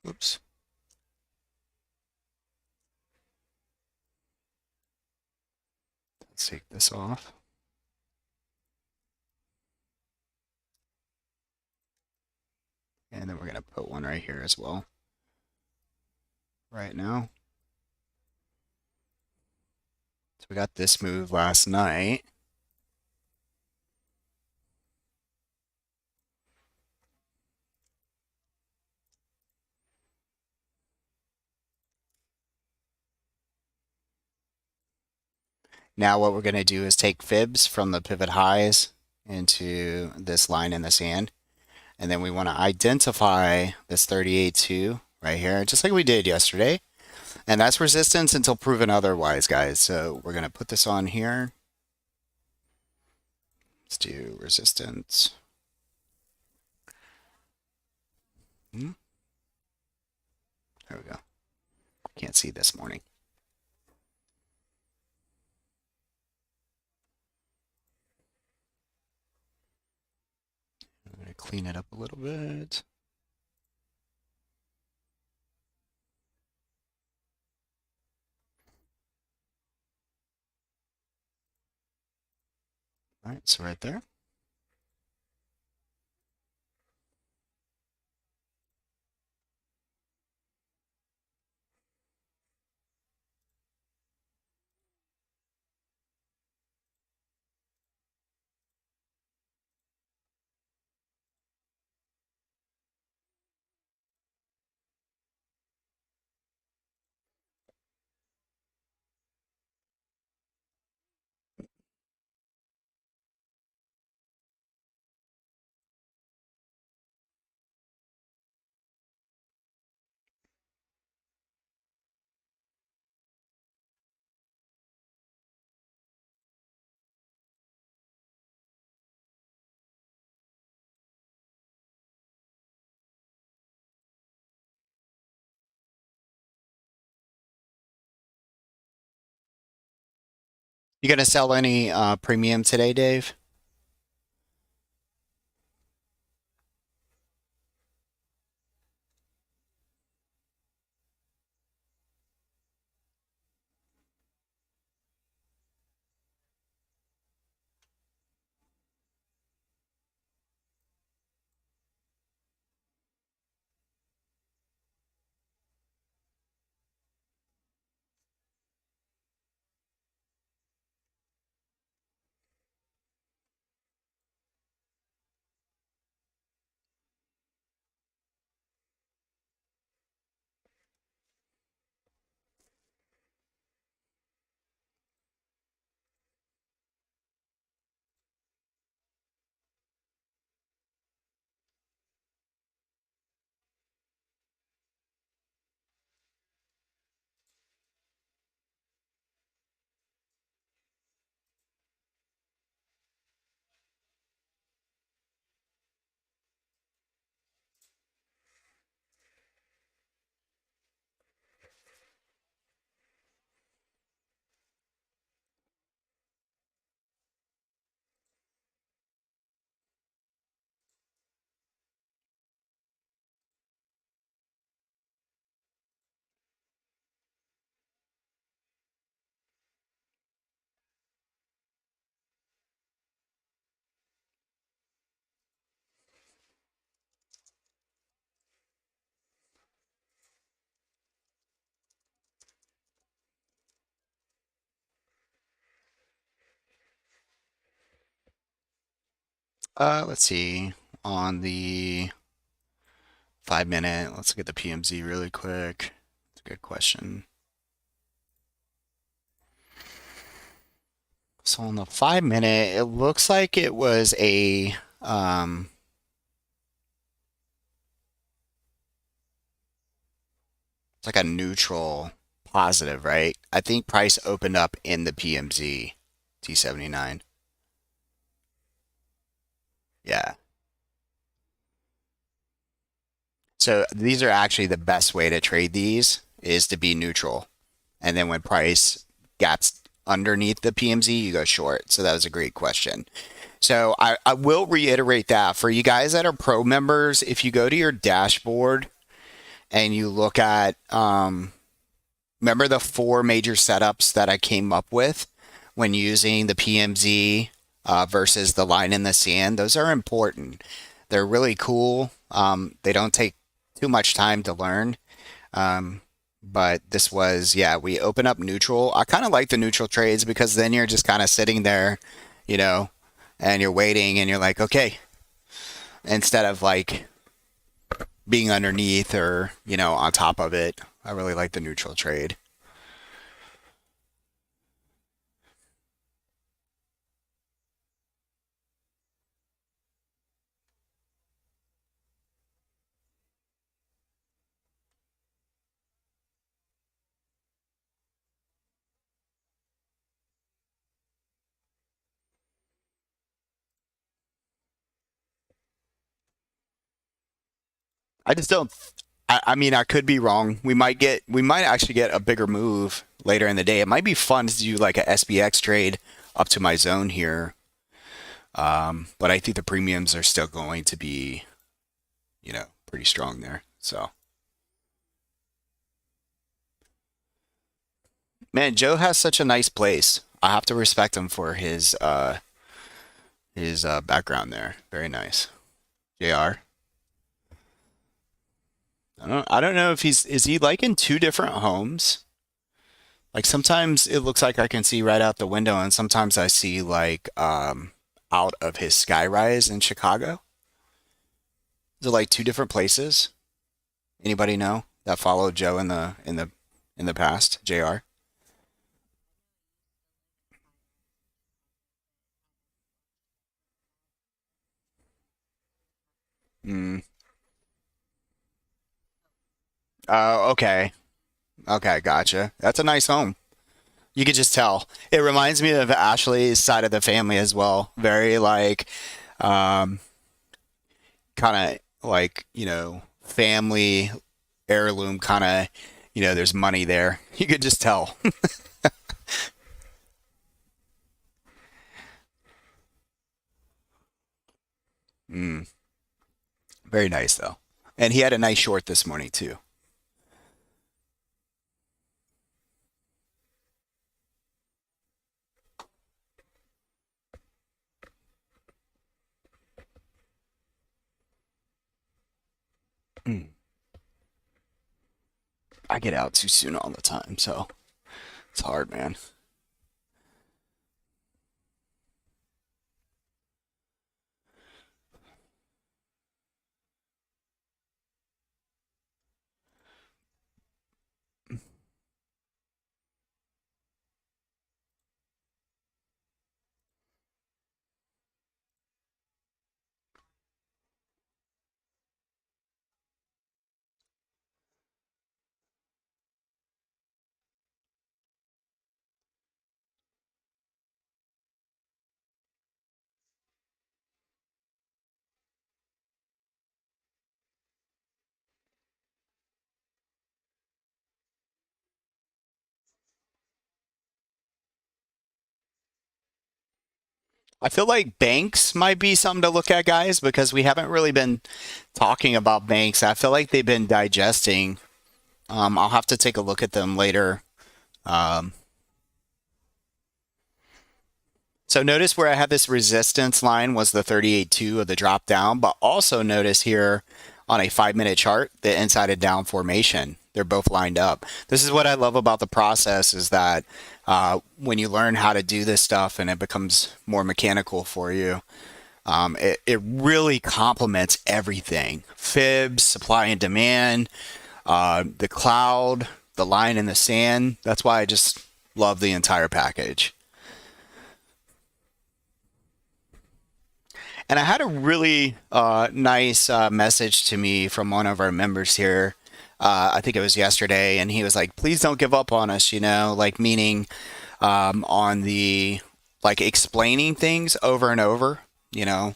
Oops. Let's take this off. And then we're going to put one right here as well. Right now. So we got this move last night. Now what we're going to do is take fibs from the pivot highs into this line in the sand. And then we want to identify this 38.2 right here, just like we did yesterday. And that's resistance until proven otherwise, guys. So we're going to put this on here. Let's do resistance. There we go. Can't see this morning. I'm going to clean it up a little bit. All right, so right there. You going to sell any premium today, Dave? Let's see. On the 5 minute, let's look at the PMZ really quick. It's a good question. So on the 5 minute, it looks like it was it's like a neutral positive, right? I think price opened up in the PMZ T79. Yeah. So these are actually the best way to trade these is to be neutral. And then when price gaps underneath the PMZ, you go short. So that was a great question. So I will reiterate that for you guys that are pro members, if you go to your dashboard and you look at, remember the four major setups that I came up with when using the PMZ versus the line in the sand? Those are important. They're really cool. They don't take too much time to learn. Um, but this was, yeah, we open up neutral. I kind of like the neutral trades because then you're just kind of sitting there, you know, and you're waiting and you're like, okay, instead of like being underneath or, on top of it. I really like the neutral trade. I just don't. I mean, I could be wrong. We might actually get a bigger move later in the day. It might be fun to do like a SPX trade up to my zone here. But I think the premiums are still going to be, pretty strong there. So, man, Joe has such a nice place. I have to respect him for his background there. Very nice. JR. I don't know if is he like in two different homes? Like sometimes it looks like I can see right out the window, and sometimes I see like out of his skyrise in Chicago. Is it like two different places? Anybody know that followed Joe in the past? JR. Mm. Oh, okay. Okay, gotcha. That's a nice home. You could just tell. It reminds me of Ashley's side of the family as well. Very like um kind of like, family heirloom kind of, there's money there. You could just tell. Mm, very nice though. And he had a nice short this morning too. Mm. I get out too soon all the time, so it's hard, man. I feel like banks might be something to look at, guys, because we haven't really been talking about banks. I feel like they've been digesting. I'll have to take a look at them later. Um, so notice where I had this resistance line was the 38.2 of the drop down, but also notice here on a 5 minute chart, the inside and down formation. They're both lined up. This is what I love about the process is that when you learn how to do this stuff and it becomes more mechanical for you, It really complements everything: fibs, supply and demand, the cloud, the line in the sand. That's why I just love the entire package. And I had a really nice message to me from one of our members here. I think it was yesterday, and he was like, "Please don't give up on us," like meaning on the like explaining things over and over. You know,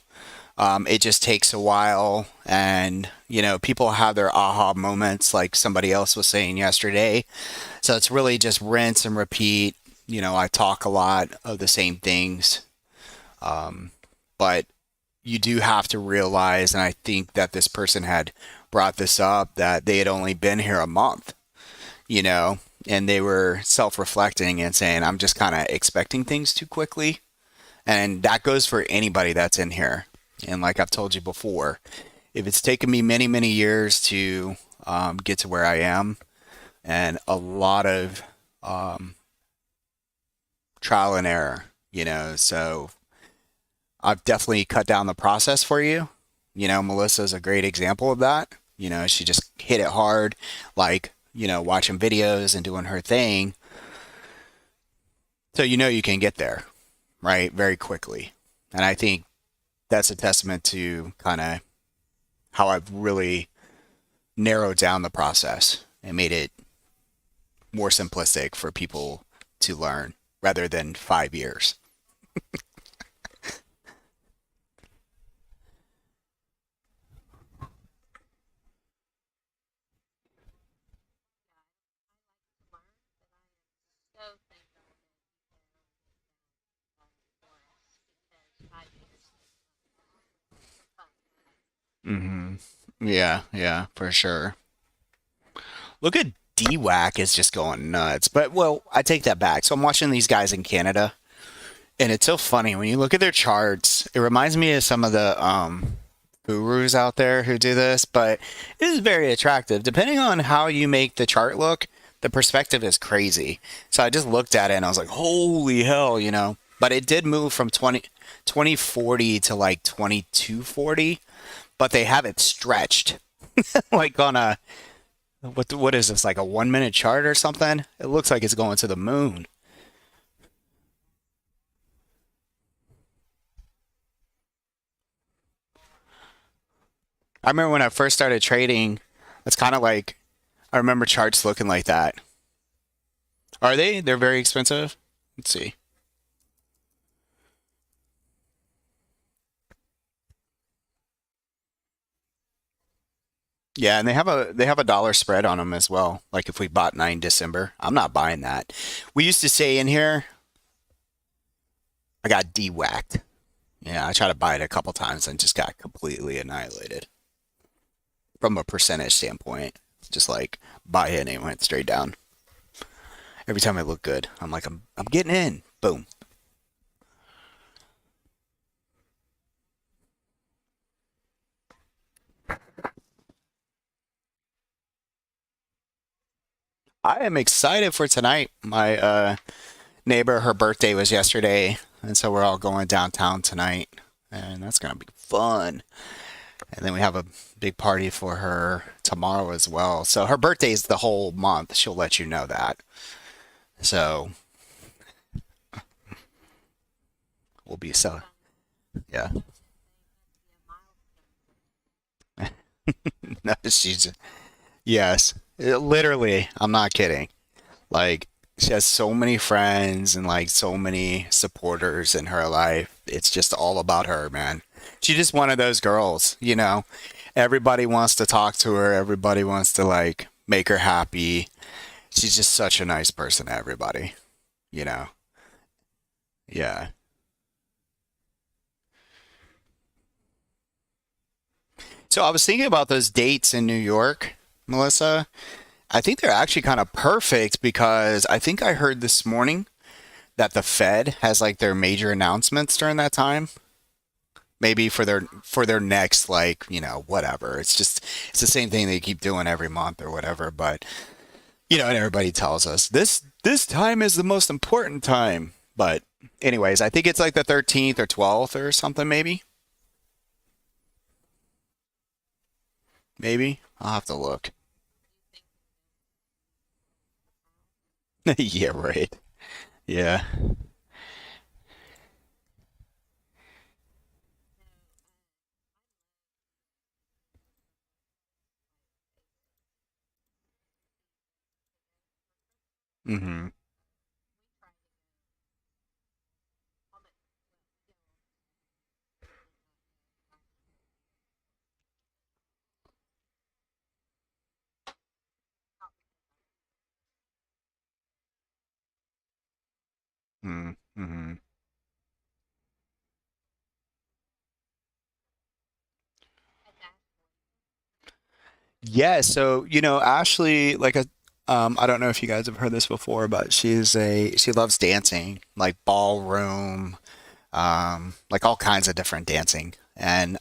it just takes a while, and people have their aha moments, like somebody else was saying yesterday. So it's really just rinse and repeat. I talk a lot of the same things, but you do have to realize, and I think that this person had brought this up, that they had only been here a month, you know, and they were self reflecting and saying, I'm just kind of expecting things too quickly. And that goes for anybody that's in here. And like I've told you before, if it's taken me many, many years to get to where I am, and a lot of trial and error, so I've definitely cut down the process for you. Melissa's a great example of that. She just hit it hard, like, watching videos and doing her thing. So you can get there, right? Very quickly. And I think that's a testament to kind of how I've really narrowed down the process and made it more simplistic for people to learn rather than 5 years. Yeah, I like to learn, but I am so thankful that you have for us because 5 years is a fun time. Hmm. Yeah, yeah, for sure. Look at DWAC is just going nuts. But well, I take that back. So I'm watching these guys in Canada, and it's so funny when you look at their charts. It reminds me of some of the gurus out there who do this, but it is very attractive. Depending on how you make the chart look, the perspective is crazy. So I just looked at it and I was like, holy hell. But it did move from 2040 to like 2240, but they have it stretched like on a what is this, like a 1 minute chart or something? It looks like it's going to the moon. I remember when I first started trading, it's kind of like I remember charts looking like that. Are they? They're very expensive. Let's see. Yeah, and they have a dollar spread on them as well. Like if we bought 9 December, I'm not buying that. We used to say in here, I got de-whacked. Yeah, I tried to buy it a couple times and just got completely annihilated from a percentage standpoint. Just like buy it and it went straight down. Every time I look good, I'm like, I'm getting in. Boom. I am excited for tonight. My neighbor, her birthday was yesterday, and so we're all going downtown tonight, and that's gonna be fun. And then we have a big party for her tomorrow as well. So her birthday is the whole month. She'll let you know that. So we'll be That's so fun. yeah. That's the thing. That's the milestone thing. No, she's yes, literally. I'm not kidding. Like she has so many friends and like so many supporters in her life. It's just all about her, man. She's just one of those girls. Everybody wants to talk to her. Everybody wants to like make her happy. She's just such a nice person to everybody, you know. Yeah. So I was thinking about those dates in New York, Melissa. I think they're actually kind of perfect because I think I heard this morning that the Fed has like their major announcements during that time. Maybe for their next, like, whatever. It's the same thing they keep doing every month or whatever, but and everybody tells us this time is the most important time. But anyways, I think it's like the 13th or 12th or something maybe. Maybe I'll have to look. Do you think Yeah, right. Yeah. no? Mm-hmm. We try to go almost well, Mm-hmm. at that point. Yeah, so Ashley, I don't know if you guys have heard this before, but she loves dancing, like ballroom, like all kinds of different dancing. And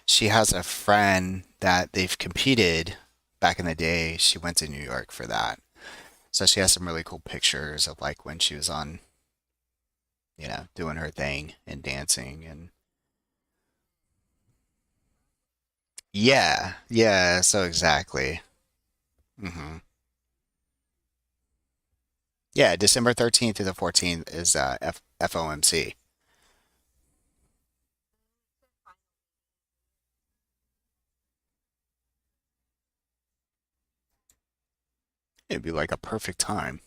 she has a friend that they've competed back in the day. She went to New York for that. So she has some really cool pictures of like when she was on, doing her thing and dancing and yeah, yeah, so exactly. Hmm. Yeah, December 13th to the 14th is FOMC. It's a final It'd be like a perfect time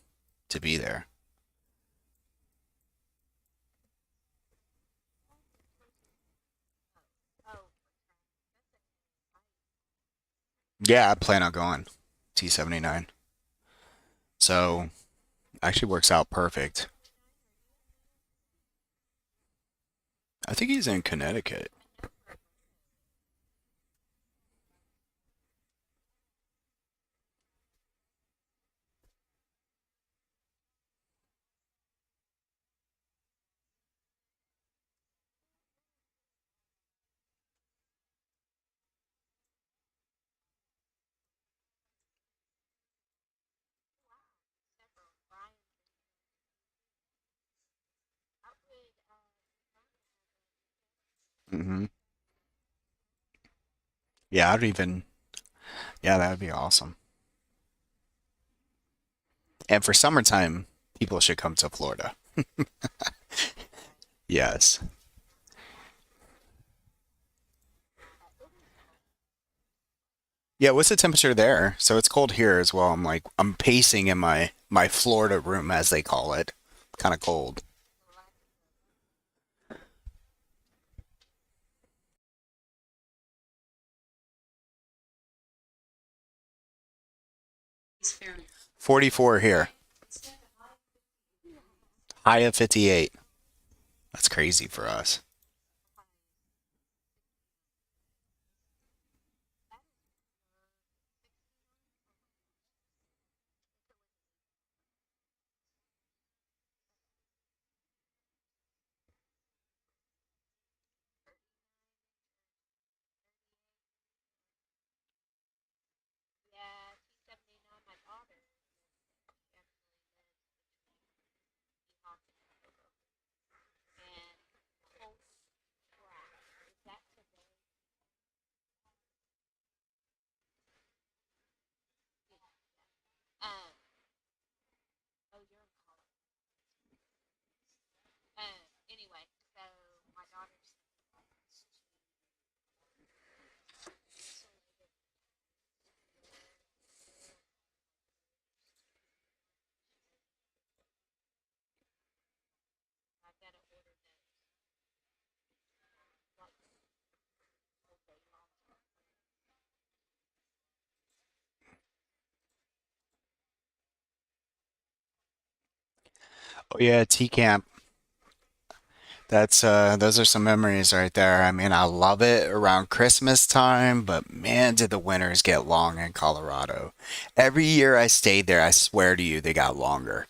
to be there. oh, that's a Yeah, I plan on going T79. So actually works out perfect. 79 or you? I think he's in Connecticut. I know where Roto is. Wow, several. Brian's in there. How would Toronto have a weekend? Hmm. Yeah, I'd even, yeah, that would be awesome. And for summertime, people should come to Florida. Yes. It is cold. Yeah, what's the temperature there? So it's cold here as well. I'm pacing in my Florida room as they call it. Kind of cold. The lack of weather. 44 here. High of 58. That's crazy for us. The high is 69. That is 69 or 1? If it was 80. That's 39-ish or 38 or yeah, T79. My daughter lives there. She actually lives between Weehawken and Hoboken. And holy crap, is that today? Yeah, yeah. Oh, you're in Colorado. Anyway, so my daughter sent me links to insulated panels where they'll have like those 2 to 1 shading. I've got to order those like whole day long delivery. Oh yeah, T Camp. That's those are some memories right there. I mean, I love it around Christmas time, but man, did the winters get long in Colorado. Every year I stayed there, I swear to you, they got longer.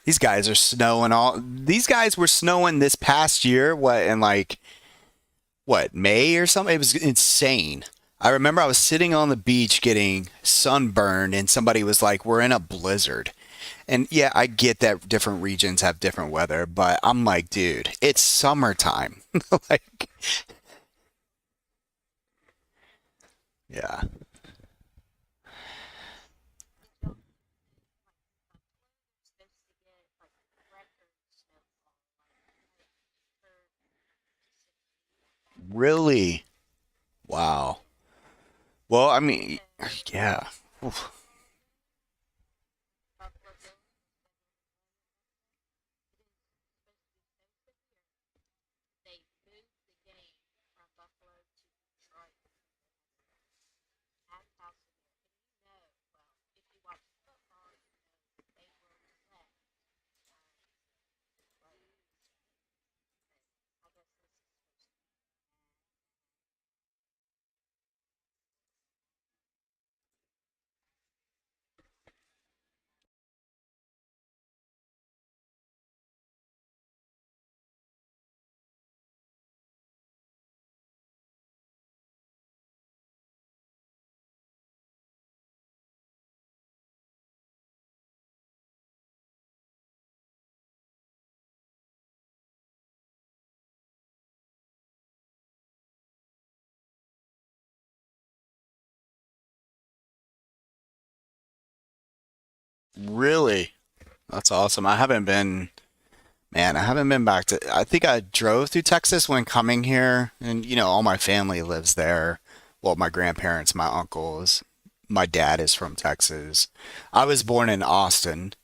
These guys are snowing all. These guys were snowing this past year, what, in like what, May or something? It was insane. I remember I was sitting on the beach getting sunburned and somebody was like, "We're in a blizzard." And yeah, I get that different regions have different weather, but I'm like, dude, it's summertime. Like, Yeah. Did y'all know like Buffalo is supposed to get like record snowfall, like for Really? Wow. yeah. Well, I So mean, yeah. Oof. Buffalo Bills is scheduled to play on Wednesday. It is supposed to be so severe. They moved the game from Buffalo to Detroit because they had snow. That's how severe. And you know, well, if you watch football, you know that they will set times to close games. But I guess this is supposed to be bad, bad. Really? That's awesome. I haven't been back to, I think I drove through Texas when coming here, and all my family lives there. Well, my grandparents, my uncles, my dad is from Texas. I was born in Austin,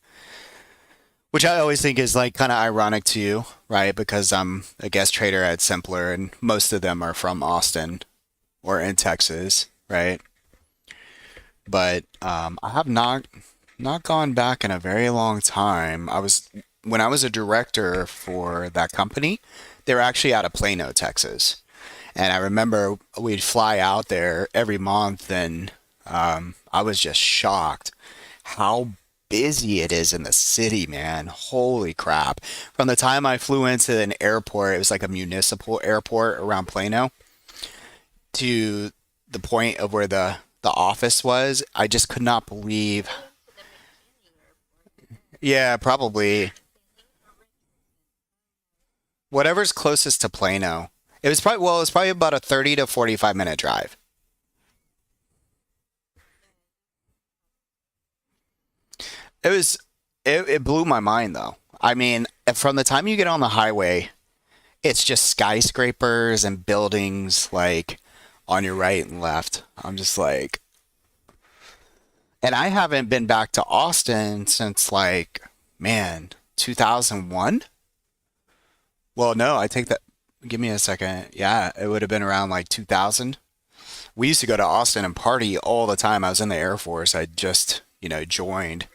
which I always think is like kind of ironic too, right? Because I'm a guest trader at Simpler, and most of them are from Austin or in Texas, right? But I have not gone back in a very long time. When I was a director for that company, they were actually out of Plano, Texas, and I remember we'd fly out there every month, and I was just shocked how busy it is in the city, man. Holy crap! From the time I flew into an airport, it was like a municipal airport around Plano, to the point of where the office was, I just could not believe. Close to the McKinney Airport, isn't it? Yeah, probably McKinney or Richardson? whatever's closest to Plano. It was probably about a 30 to 45-minute drive. It was it blew my mind though. I mean, from the time you get on the highway, it's just skyscrapers and buildings like on your right and left. I'm just like, and I haven't been back to Austin since like, man, 2001. Well, no, I take that. Give me a second. Yeah, it would have been around like 2000. We used to go to Austin and party all the time. I was in the Air Force. I just, joined.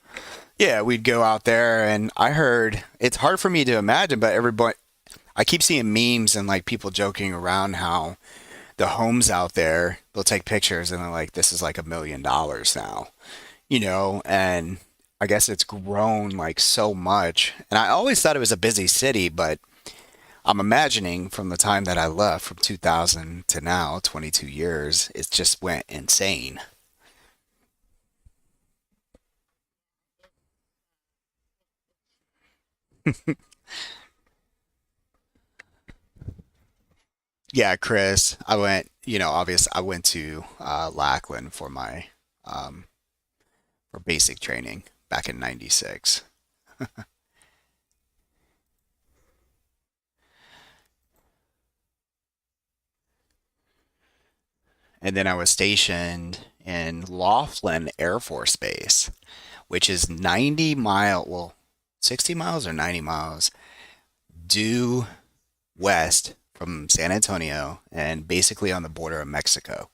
Yeah, we'd go out there, and I heard it's hard for me to imagine, but everybody, I keep seeing memes and like people joking around how the homes out there, they'll take pictures and they're like, this is like $1 million now, and I guess it's grown like so much. And I always thought it was a busy city, but I'm imagining from the time that I left from 2000 to now, 22 years, it just went insane. Yeah, it's strange. Yeah, Chris, I went to Lackland for my um, for basic training back in '96, and then I was stationed in Laughlin Air Force Base, which is 60 miles or 90 miles due west from San Antonio and basically on the border of Mexico.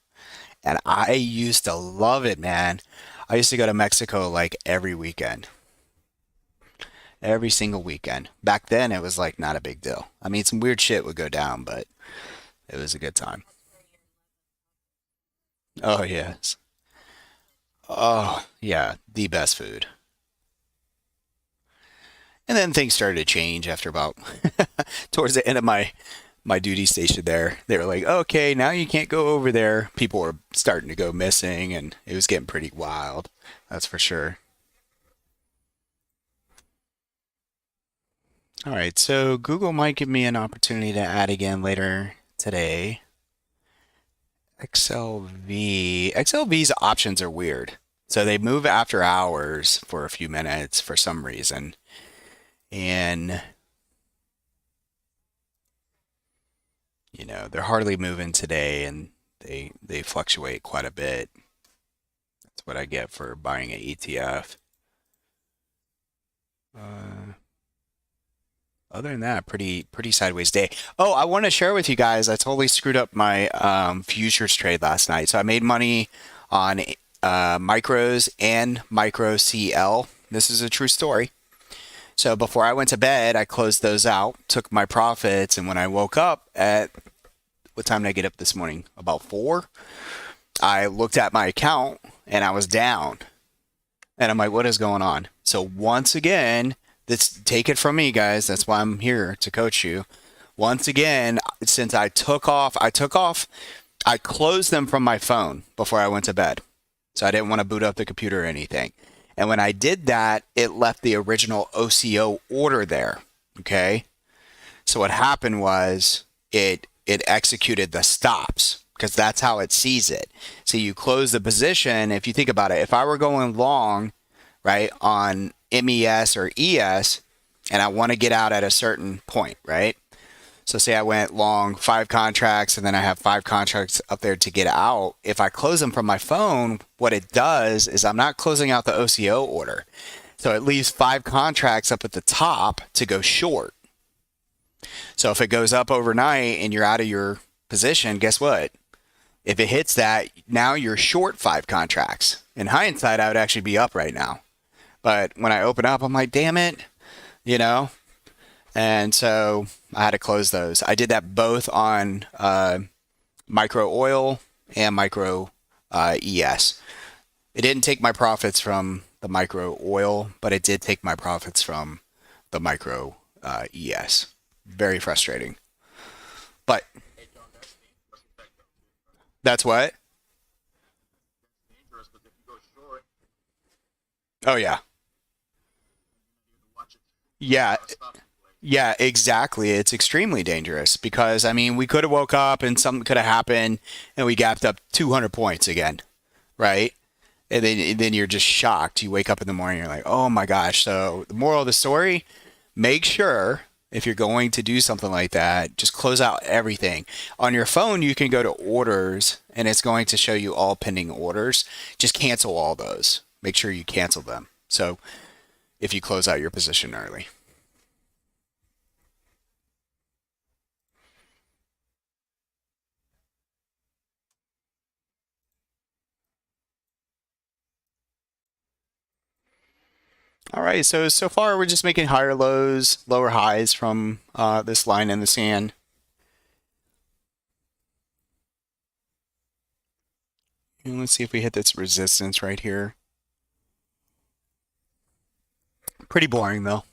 And I used to love it, man. I used to go to Mexico like every weekend, every single weekend. Back then, it was like not a big deal. I mean, some weird shit would go down, but it was a good time. That's where your love of tacos comes from. Oh, yes. Oh, yeah. The best food. And then things started to change after about towards the end of my duty station there. They were like, okay, now you can't go over there. People were starting to go missing, and it was getting pretty wild. That's for sure. All right, so Google might give me an opportunity to add again later today. XLV's options are weird. So they move after hours for a few minutes for some reason. And, they're hardly moving today and they fluctuate quite a bit. That's what I get for buying an ETF. Uh, Other than that, pretty sideways day. Oh, I want to share with you guys. I totally screwed up my futures trade last night. So I made money on micros and micro CL. This is a true story. So before I went to bed, I closed those out, took my profits, and when I woke up at what time did I get up this morning? About 4. I looked at my account and I was down. And I'm like, what is going on? So once again, take it from me, guys. That's why I'm here to coach you. Once again, since I closed them from my phone before I went to bed. So I didn't want to boot up the computer or anything. And when I did that, it left the original OCO order there. Okay. So what happened was it executed the stops because that's how it sees it. So you close the position. If you think about it, if I were going long, right, on MES or ES, and I want to get out at a certain point, right? So say I went long 5 contracts and then I have 5 contracts up there to get out. If I close them from my phone, what it does is I'm not closing out the OCO order. So it leaves 5 contracts up at the top to go short. So if it goes up overnight and you're out of your position, guess what? If it hits that, now you're short 5 contracts. In hindsight, I would actually be up right now. But when I open up, I'm like, damn it, you know? And so I had to close those. I did that both on micro oil and micro ES. It didn't take my profits from the micro oil, but it did take my profits from the micro ES. Very frustrating. But that's what? Oh, yeah. Yeah. Yeah, exactly. It's extremely dangerous because, I mean, we could have woke up and something could have happened and we gapped up 200 points again, right? And then you're just shocked. You wake up in the morning, you're like, oh my gosh. So the moral of the story, make sure if you're going to do something like that, just close out everything. On your phone, you can go to orders and it's going to show you all pending orders. Just cancel all those. Make sure you cancel them. So if you close out your position early. All right, so far we're just making higher lows, lower highs from this line in the sand. And let's see if we hit this resistance right here. Pretty boring though.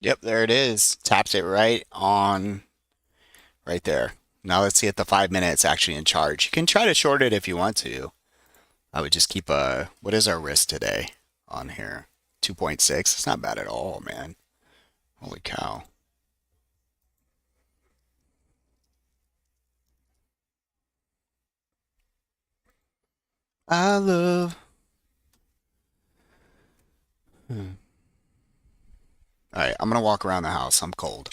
Yep, there it is. Taps it right there. Now let's see if the 5 minutes actually in charge. You can try to short it if you want to. I would just keep what is our risk today on here? 2.6. It's not bad at all, man. Holy cow. I love. Hmm. All right, I'm gonna walk around the house. I'm cold.